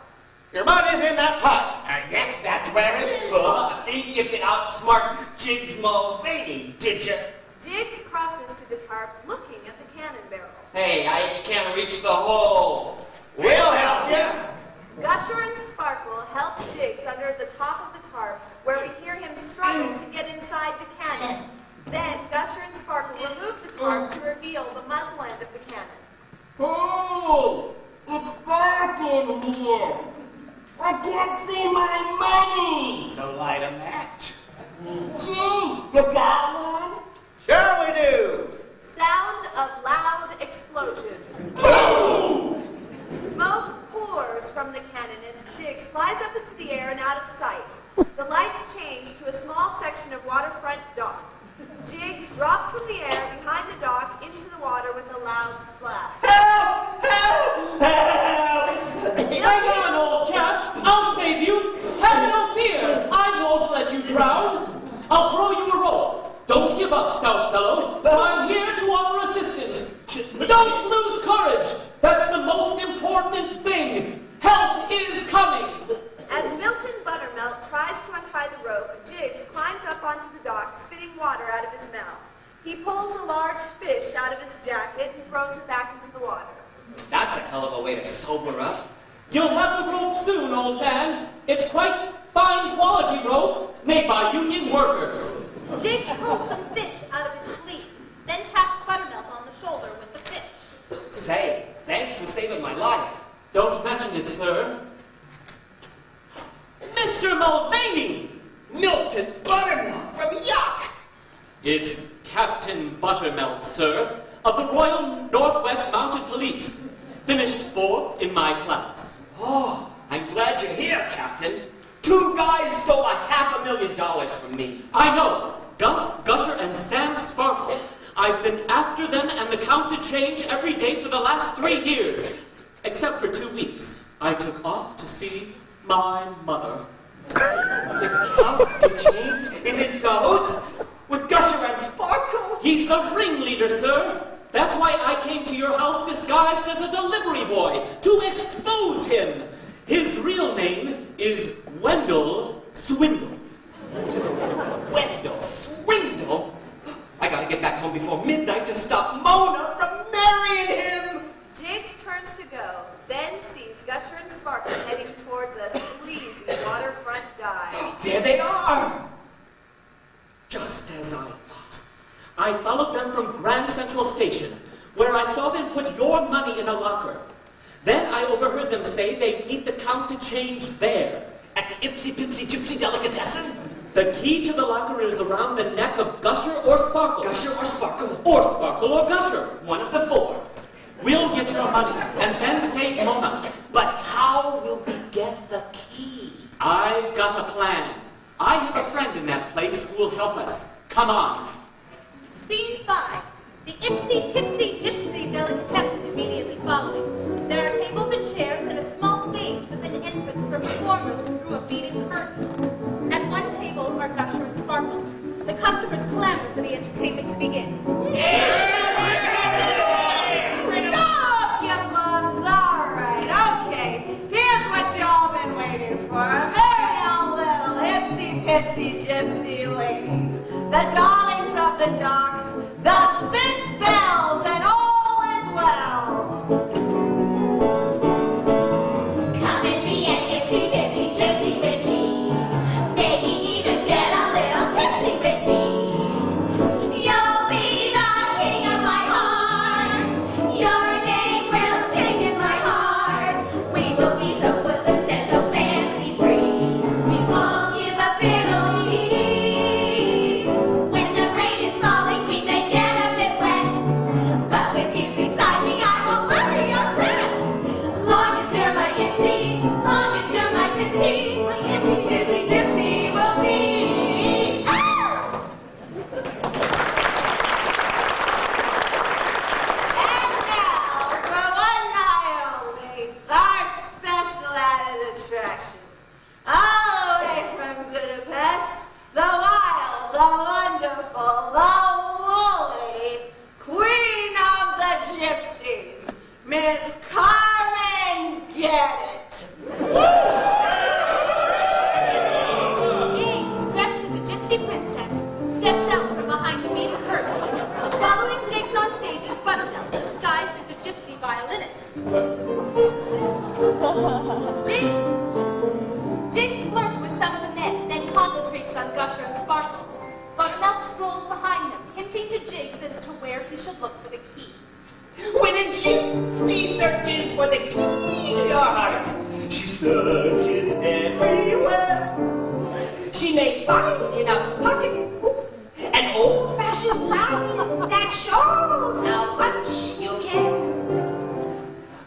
Your money's in that pot. Yeah, that's where it is. I think you could outsmart Jiggs Mulvaney, did you? Jiggs crosses to the tarp, looking at the cannon barrel. Hey, I can't reach the hole. We'll help you. Gusher and Sparkle help Jiggs under the top of the tarp, where we hear him struggle to get inside the cannon. Then Gusher and Sparkle remove the tarp to reveal the muzzle end of the cannon. Oh, it's dark in here. I can't see my money. So light a match. Gee, you got one? Sure we do. Sound of loud explosion. Boom! Smoke pours from the cannon as Jiggs flies up into the air and out of sight. The lights change to a small section of waterfront dock. Jiggs drops from the air behind the dock into the water with a loud splash. Help! Help! Help! Hang on, old chap. I'll save you. Have no fear. I won't let you drown. I'll throw you a rope. Don't give up, stout fellow. I'm here to offer assistance. Don't lose courage. That's the most important thing. Help is coming. As Milton Buttermelt tries to untie the rope, Jiggs climbs up onto the dock, spitting water out of his mouth. He pulls a large fish out of his jacket and throws it back into the water. That's a hell of a way to sober up. You'll have the rope soon, old man. It's quite fine quality rope made by union workers. Jiggs pulls some fish out of his sleeve, then taps Buttermelt on the shoulder with the fish. Say, thanks for saving my life. Don't mention it, sir. Mr. Mulvaney! Milton Buttermilk from Yuck! It's Captain Buttermelt, sir, of the Royal Northwest Mounted Police. Finished 4th in my class. Oh, I'm glad you're here, Captain. 2 guys stole $500,000 from me. I know. Gus, Gusher, and Sam Sparkle. I've been after them and the count to change every day for the last 3 years. Except for 2 weeks. I took off to see my mother. The count to change is in cahoots with Gusher and Sparkle. He's the ringleader, sir. That's why I came to your house disguised as a delivery boy, to expose him. His real name is Wendell Swindle. Wendell Swindle? I gotta get back home before midnight to stop Mona from marrying him. Jiggs turns to go, then sees Gusher and Sparkle heading towards a sleazy waterfront dive. There they are. Just as I thought. I followed them from Grand Central Station, where I saw them put your money in a locker. Then I overheard them say they'd need the count to change there. At the Ipsy Pipsy Gypsy Delicatessen? The key to the locker is around the neck of Gusher or Sparkle. Gusher or Sparkle? Or Sparkle or Gusher. One of the 4. We'll get your money and then save Mona. But how will we get the key? I've got a plan. I have a friend in that place who will help us. Come on. Scene 5. The Ipsy Pipsy Gypsy Delicatessen immediately following. There are tables and chairs and a small stage with an entrance for performers through a beaded curtain. At one table are Gusher and Sparkle. The customers clamor for the entertainment to begin. Shut up, you bums! All right, okay. Here's what y'all been gypsy ladies, the darlings of the docks, the 6 bells, and all is well. Come and be an itsy bitsy gypsy with me. Maybe even get a little tipsy with me. You'll be the king of my heart. Your name will sing in my heart. We will be so footloose and so fancy free. We won't give a fiddly. When the rain is falling, we may get a bit wet. But with you beside me, I will worry your friends. As long as you're my itsy, long as you're my pitsy, my itsy bitsy gypsy will be. Ah! And now, for one night only, our special added attraction. All the way from Budapest, the wild, the wonderful, the woolly queen of the gypsies, Miss Carmen Get-It. Jiggs, dressed as a gypsy princess, steps out from behind the beaded curtain. Following Jiggs on stage is Buttermilk, disguised as a gypsy violinist. Jiggs flirts with some of the men, then concentrates on Gusher and Sparkle. Buttermilk strolls behind them, hinting to Jiggs as to where he should look for the key. When a gypsy searches for the key to your heart, she searches everywhere. She may find in a pocket an old-fashioned line that shows how much you care.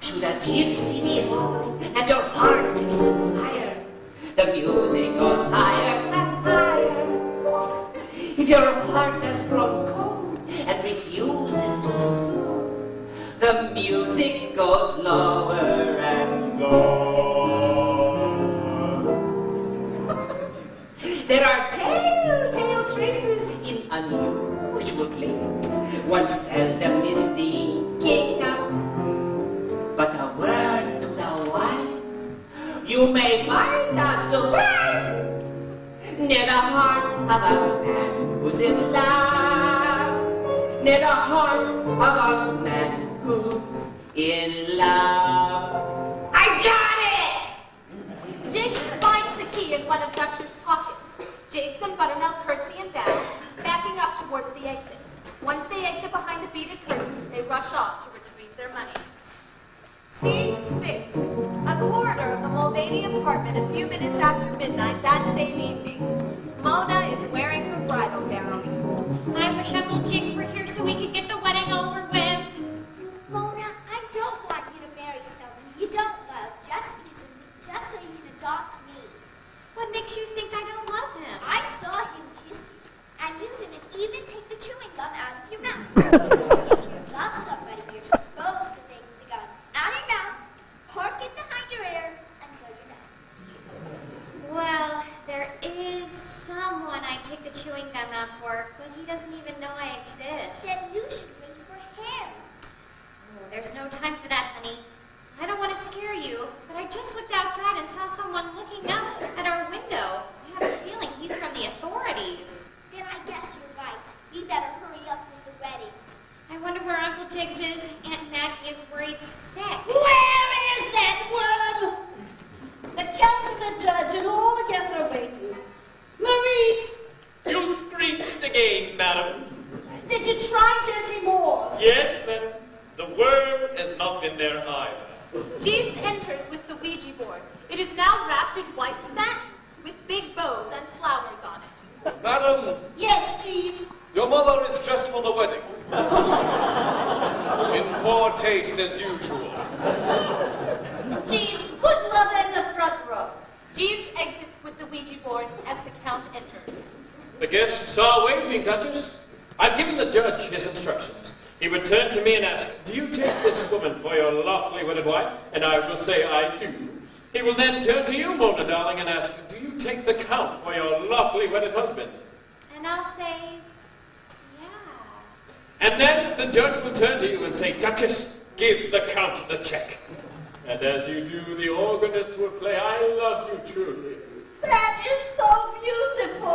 Should a gypsy be old and your heart is on fire, the music goes higher and higher. If your heart has grown cold and refuses to soar, the music goes lower and lower. There are telltale traces in unusual places one seldom is thinking of. But a word to the wise, you may find a surprise near the heart of a man who's in love. Near the heart of a man who's in love. I got it! Jiggs finds the key in one of Gusher's pockets. Jiggs and Buttermilk curtsy and bow, backing up towards the exit. Once they exit behind the beaded curtain, they rush off to retrieve their money. Scene 6. A corridor of the Mulvaney apartment a few minutes after midnight that same evening. Mona is wearing her bridal gown. I wish Uncle Jiggs were here so we could get the wedding over with. Mona, I don't want you to marry someone you don't love just so you can adopt me. What makes you think I don't love him? I saw him kiss you, and you didn't even take the chewing gum out of your mouth. If you love somebody, you're supposed to take the gum out of your mouth, park it behind your ear until you're done. Well, there is someone I take the chewing gum out for, but he doesn't even know I exist. Then you should wait for him. Oh, there's no time for that, honey. I don't want to scare you, but I just looked outside and saw someone looking out at our window. I have a feeling he's from the authorities. Then I guess you're right. We better hurry up with the wedding. I wonder where Uncle Jiggs is. Aunt Maggie is worried sick. Where is that worm? The count and the judge and all the guests are waiting. Maurice, You screeched again, madam. did you try dirty moors? Yes, madam. The worm has not been there either. Jeeves enters with the Ouija board. It is now wrapped in white satin, with big bows and flowers on it. Madam, Yes, Jeeves. your mother is dressed for the wedding. In poor taste as usual. Jeeves, put Mother in the front row. Jeeves exits with the Ouija board as the Count enters. The guests are waiting, Duchess. I've given the judge his instructions. He would turn to me and ask, "Do you take this woman for your lawfully wedded wife?" And I will say, "I do." He will then turn to you, Mona, darling, and ask, "Do you take the Count for your lawfully wedded husband?" And I'll say, yeah. And then the judge will turn to you and say, "Duchess, give the Count the check." And as you do, the organist will play, "I love you truly." That is so beautiful.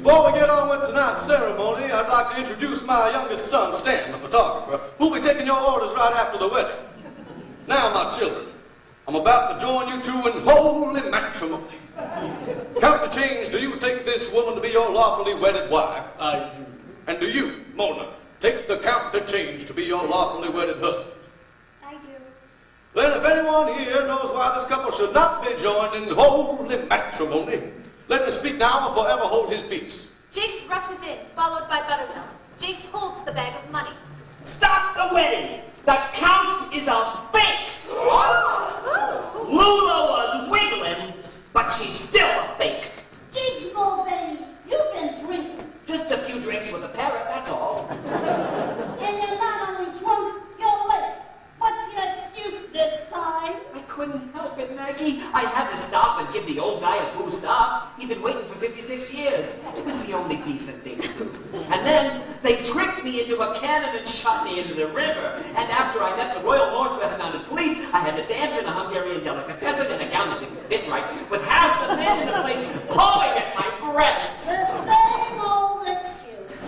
Before we get on with tonight's ceremony, I'd like to introduce my youngest son, Stan, the photographer, who'll be taking your orders right after the wedding. Now, my children, I'm about to join you two in holy matrimony. Count the change. Do you take this woman to be your lawfully wedded wife? I do. And do you, Mona, take the count the change to be your lawfully wedded husband? I do. Then if anyone here knows why this couple should not be joined in holy matrimony, let me speak now or forever hold his peace. Jiggs rushes in, followed by Buttermilk. Jiggs holds the bag of money. Stop the wedding! The count is a fake! Lula was wiggling, but she's still a fake. Jiggs, old baby, you've been drinking. Just a few drinks with a parrot, that's all. And you're not only drunk, you're late. What's your excuse this time? I couldn't help it, Maggie. I had to stop and give the old guy a boost up. He'd been waiting for 56 years. It was the only decent thing to do. And then they tricked me into a cannon and shot me into the river. And after I met the Royal Northwest Mounted Police, I had to dance in a Hungarian delicatessen in a gown that didn't fit right, with half the men in the place pawing at my breasts. The same old excuse.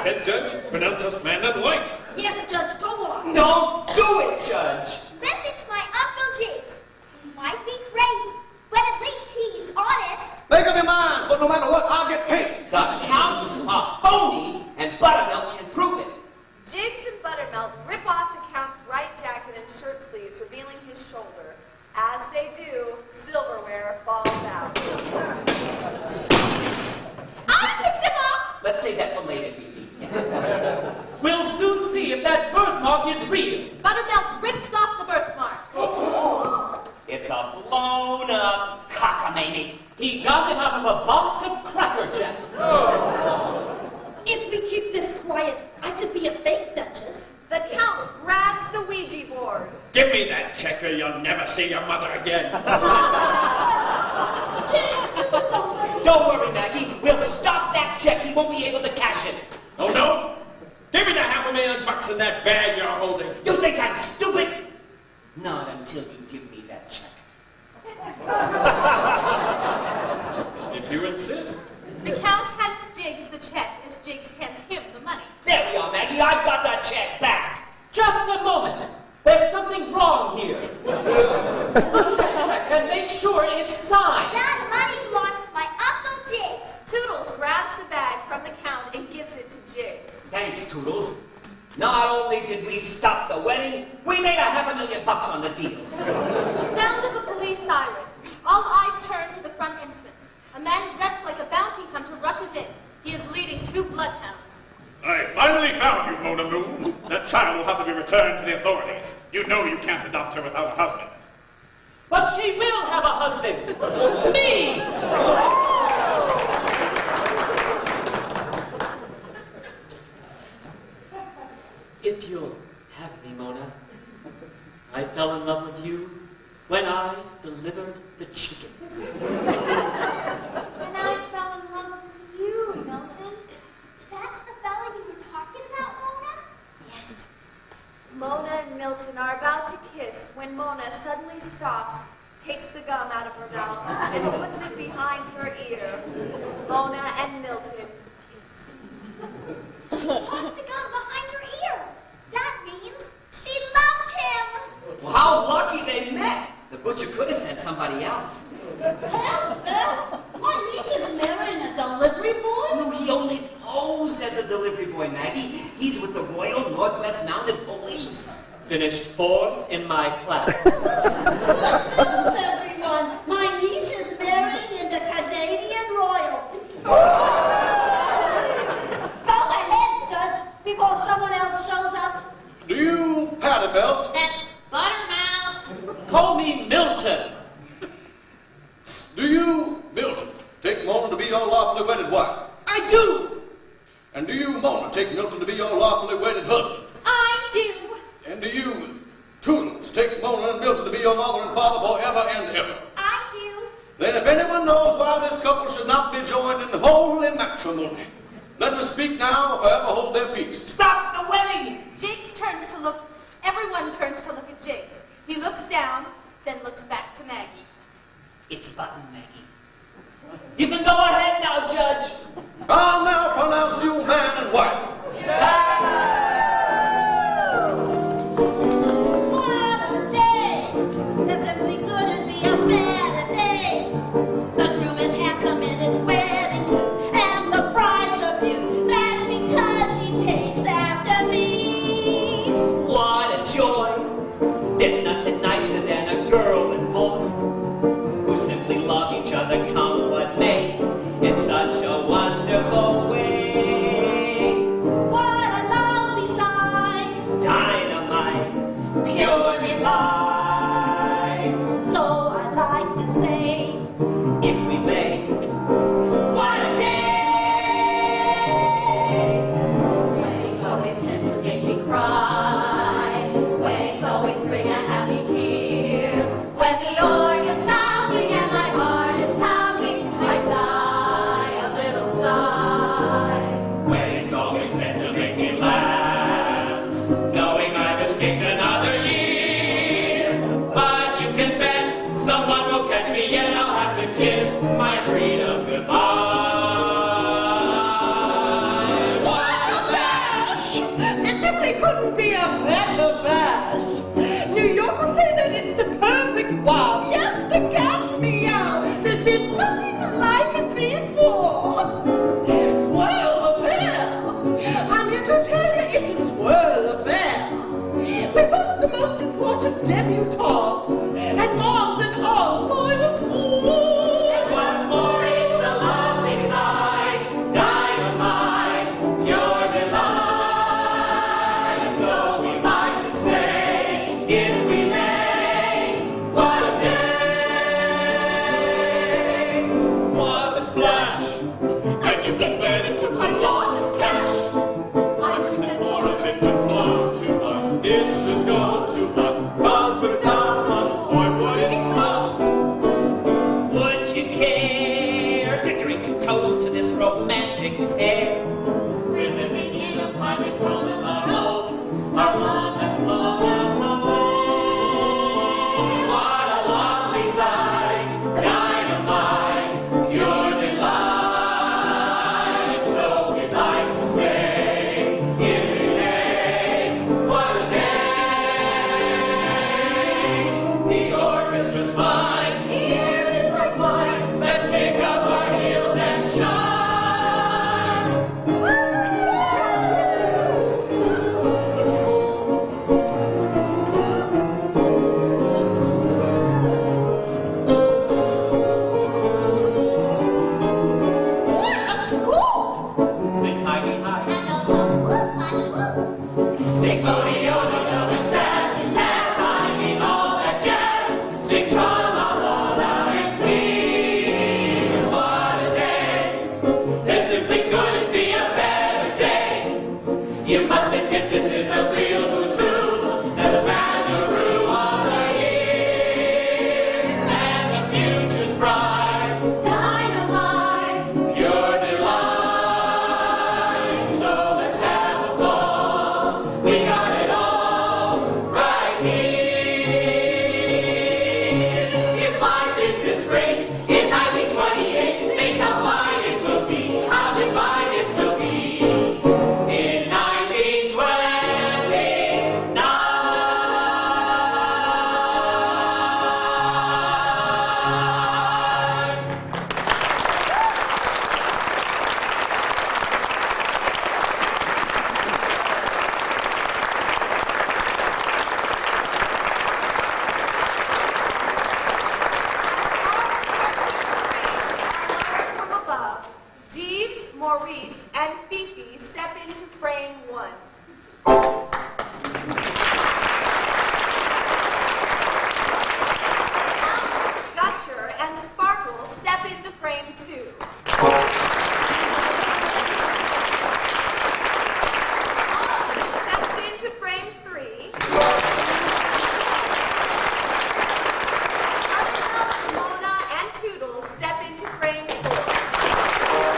Head judge, pronounce us man and wife. Yes, Judge, go on. Don't do it, Judge. Listen to my Uncle Jiggs. He might be crazy, but at least he's honest. Make up your minds, but no matter what, I'll get paid. The count's a phony, and Buttermilk can prove it. Jiggs and Buttermilk rip off the Count's right jacket and shirt sleeves, revealing his shoulder. As they do, silverware falls out. I picked him up. Let's save that for later, Phoebe. We'll soon see if that birthmark is real. Buttermilk rips off the birthmark. It's a blown-up cockamamie. He got it out of a box of Cracker Jack. If we keep this quiet, I could be a fake Duchess. The Count grabs the Ouija board. Give me that check or you'll never see your mother again. Jiggs, do something. Don't worry, Maggie. We'll stop that check. He won't be able to cash it. Oh, no? Give me the $500,000 in that bag you're holding. You think I'm stupid? Not until you give me that check. If you insist. The Count hands Jiggs the check as Jiggs hands him the money. There we are, Maggie. I've got that check back. Just a moment. There's something wrong here. Look at that check and make sure it's signed. That money belongs to my Uncle Jiggs. Toodles grabs the bag from the Count and gives it to Jiggs. Thanks, Toodles. Not only did we stop the wedding, we made $500,000 on the deal. Sound of a police siren. All eyes turn to the front entrance. A man dressed like a bounty hunter rushes in. He is leading 2 bloodhounds. I finally found you, Mona Moon. That child will have to be returned to the authorities. You know you can't adopt her without a husband. But she will have a husband. Me! If you'll have me, Mona, I fell in love with you when I delivered the chickens. And I fell in love with you, Milton. That's the fella you were talking about, Mona? Yes. Mona and Milton are about to kiss when Mona suddenly stops, takes the gum out of her mouth, and puts it behind her ear. Mona and Milton kiss. She popped the gun behind her ear. That means she loves him. Well, how lucky they met. The butcher could have sent somebody else. Help, help. My niece is marrying a delivery boy? No, he only posed as a delivery boy, Maggie. He's with the Royal Northwest Mounted Police. Finished 4th in my class. Good news, everyone. My niece is marrying into Canadian royalty. Go ahead, Judge, before someone else shows up. Do you, Pattermelt? That's Buttermouth. Call me Milton. Do you, Milton, take Mona to be your lawfully wedded wife? I do. And do you, Mona, take Milton to be your lawfully wedded husband? I do. And do you, Toodles, take Mona and Milton to be your mother and father forever and ever? I do. Then if anyone knows why this couple should not be joined in holy matrimony, let them speak now or forever hold their peace. Stop the wedding! Jiggs turns to look. Everyone turns to look at Jiggs. He looks down, then looks back to Maggie. It's Button, Maggie. You can go ahead now, Judge. I'll now pronounce you man and wife. What a day! There simply couldn't be a better day. The groom is handsome in his wedding suit, and the bride's a beaut. That's because she takes after me. What a joy! There's nothing nicer than a girl and boy who simply love each other come what may in such a wonderful way. What a lovely sight! Dynamite, pure delight. So I'd like to say, If we may, what a day! Weddings always tend to make me cry. Weddings always bring a happy tear. When the organ's sounding and my heart is pounding, I sigh a little sigh. Weddings always tend to make me laugh, knowing I've escaped another year. But you can bet someone will catch me yet, and I'll have to kiss my freedom goodbye. What a bash! There simply couldn't be a better bash. New York will say that it's the perfect wow. Yes, the cat's meow. There's been nothing like it before. Well, affair. I'm here to tell you it's a swell affair. We're both the most important debutantes, and moms and alls by the school. And what's more, it's a lovely sight, dynamite, pure delight. So we like to say, if we may, what a day! What a splash! And you get married to a lot of cash. I wish that more of it would flow to us. It should go to us. Cause without us, boy, would it flow. Would you care to drink and toast to this romantic pair? We're living in a private world and our home. Our love has blown us away. What a lovely sight, dynamite, pure delight. So we'd like to say, if we may, what a day! The orchestra's fine, the air is like wine. Let's kick up our heels and shine. What a scoop! Sing hi, hi. and a woo-woo-woo. Sing Bodie-O-Dee-Do and Zazzy Zazz, I mean all that jazz. Sing tra-la-la loud and clear. What a day! There simply couldn't be a better day. You must admit this is a real who's who, the smasheroo of the year. And the future's bright, Dynamite. pure delight. So let's have a ball. We got it all right here. If life is this great in 1928, think how fine it will be, how divine it will be in 1929. from above, Jeeves, Maurice, and Fifi step into frame one. Gusher and Sparkle step into frame two. Steps into frame three. Arsenal, Mona, and Toodles step into frame four.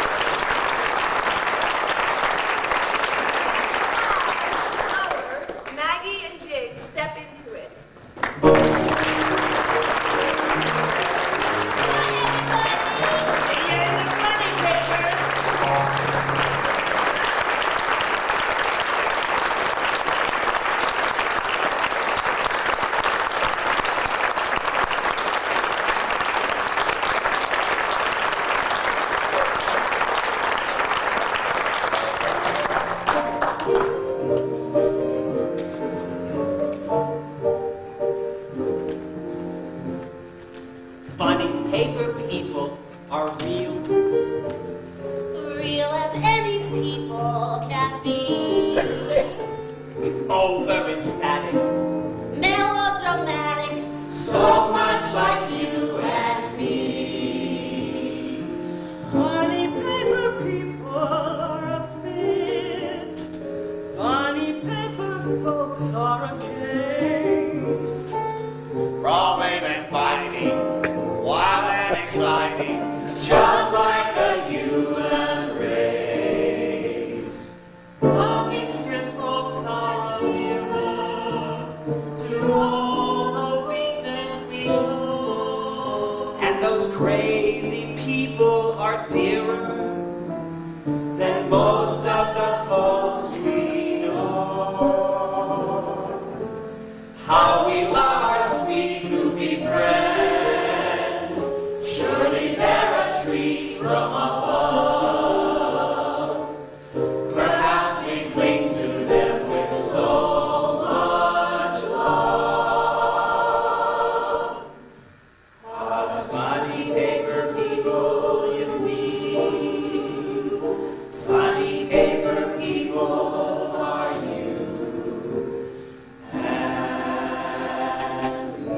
most of the folks we know. How we love our sweet goofy friends. Surely they're a treat from above. Perhaps we cling to them with so much love. 'Cause funny paper people, you see, funny paper people are you and me.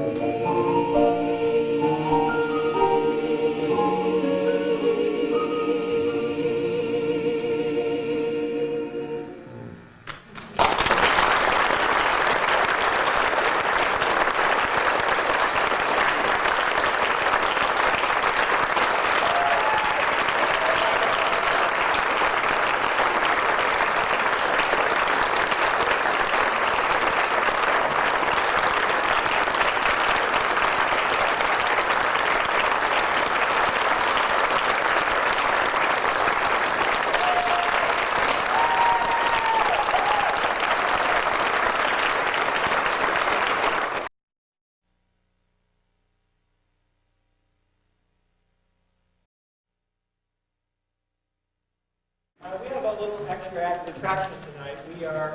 We have a little extra active attraction tonight. We are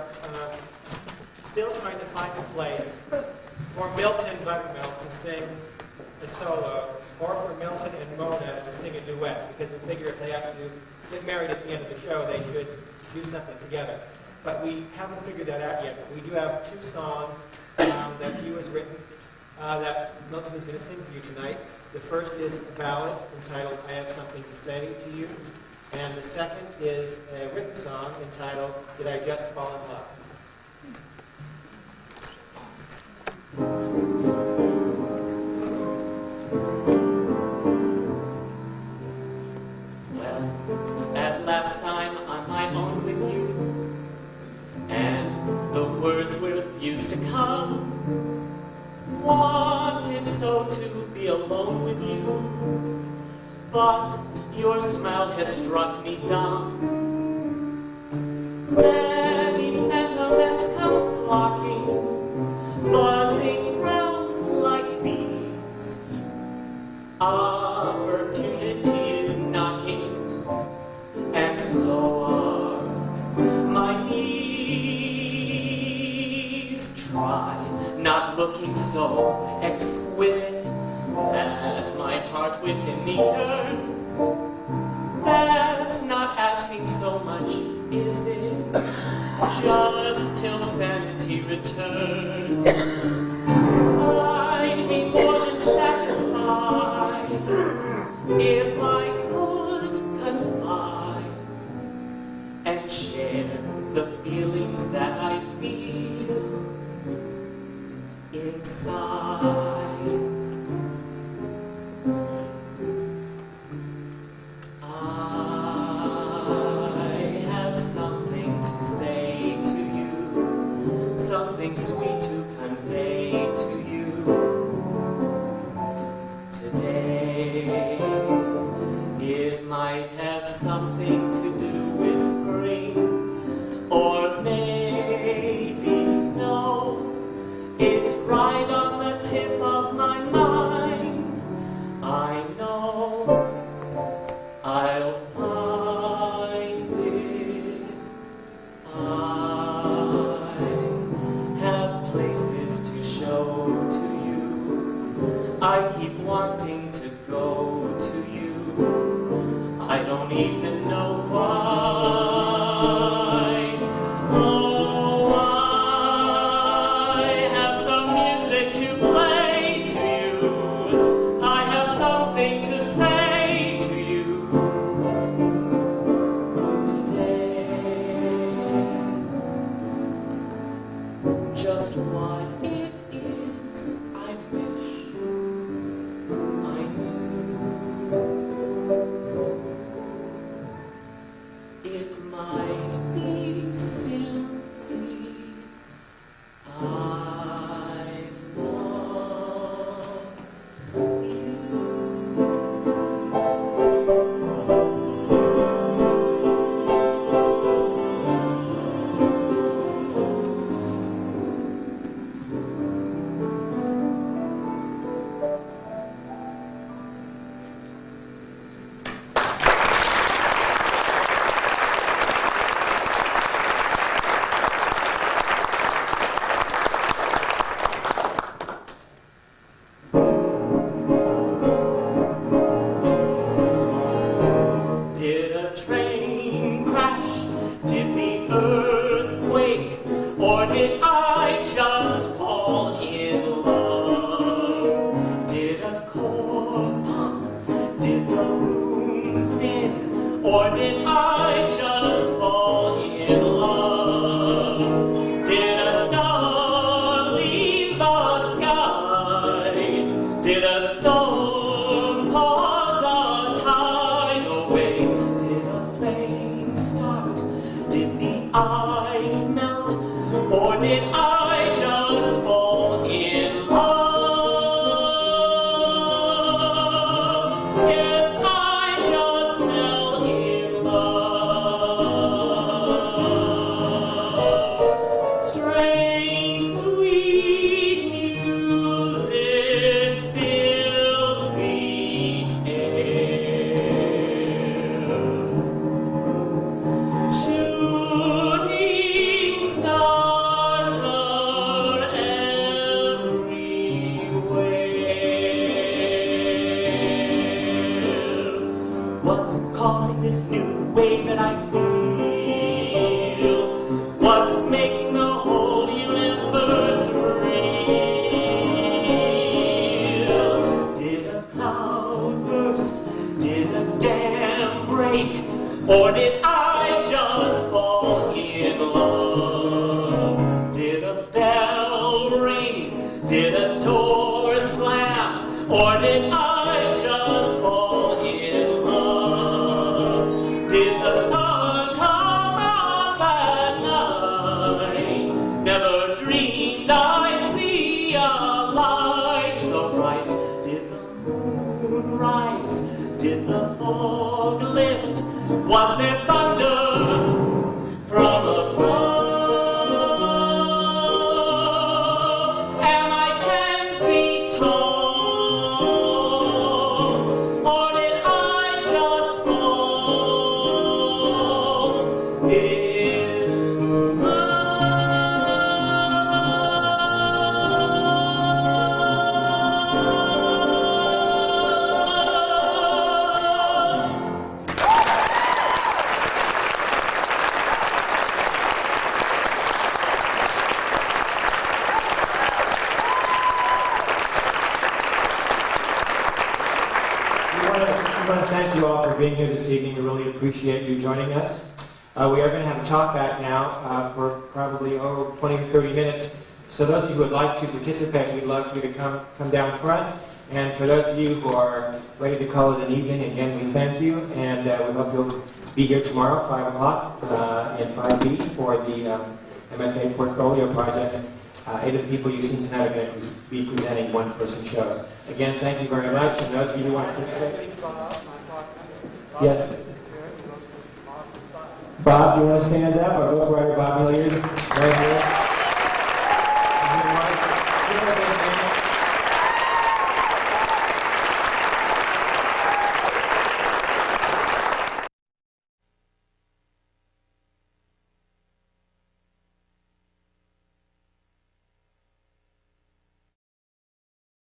still trying to find a place for Milton Buttermilk to sing a solo, or for Milton and Mona to sing a duet, because we figure if they have to get married at the end of the show, they should do something together. But we haven't figured that out yet. But we do have two songs that Hugh has written that Milton is going to sing for you tonight. The first is a ballad entitled I Have Something to Say to You. And the second is a written song entitled Did I Just Fall in Love? Well, at last I'm on my own with you, and the words refuse to come. Wanted so to be alone with you, but your smile has struck me dumb. Many sentiments come flocking, buzzing round like bees. Opportunity is knocking, and so are my knees. Try not looking so exquisite that my heart within me yearns. That's not asking so much, is it? Just till sanity returns. I'd be more than satisfied if I could confide and share the feelings that I feel inside. Something sweet to convey to you today. It might have something to do with spring, or maybe snow. It's right on the tip of my mind. I know I'll find it. I keep wanting to go to you. I don't even know why. Oh, I have some music to play to you. I have something to say to you today. Just what it is I wish Or did I just fall in love? Did a star leave the sky? Did a storm cause a tidal wave? Did a flame start? Did the ice melt? Or did I just fall in love? Yes, I just fell in love. Strange, sweet music fills the air. Shooting stars are everywhere. What's causing this new way that I feel? What's making the whole universe real? Did a cloud burst? Did a dam break? Or did I just fall in love? Did a bell ring? Did a door slam? Or did I just fall in love? Did the sun come up at night? Never dreamed I'd see a light so bright. Did the moon rise? Did the fog lift? Was there thunder from above? Am I 10 feet tall? Or did I just fall in We want to thank you all for being here this evening. We really appreciate you joining us. We are going to have a talk back now for probably 20 to 30 minutes. So those of you who would like to participate, we'd love for you to come down front. And for those of you who are ready to call it an evening, again, we thank you. And we hope you'll be here tomorrow, 5 o'clock, in 5B for the MFA portfolio projects. 8 of the people you've seen tonight are going to be presenting one-person shows. Again, thank you very much. And those of you who want to participate. Yes. Bob, do you want to stand up? Our book writer, Bob Hilliard, right here.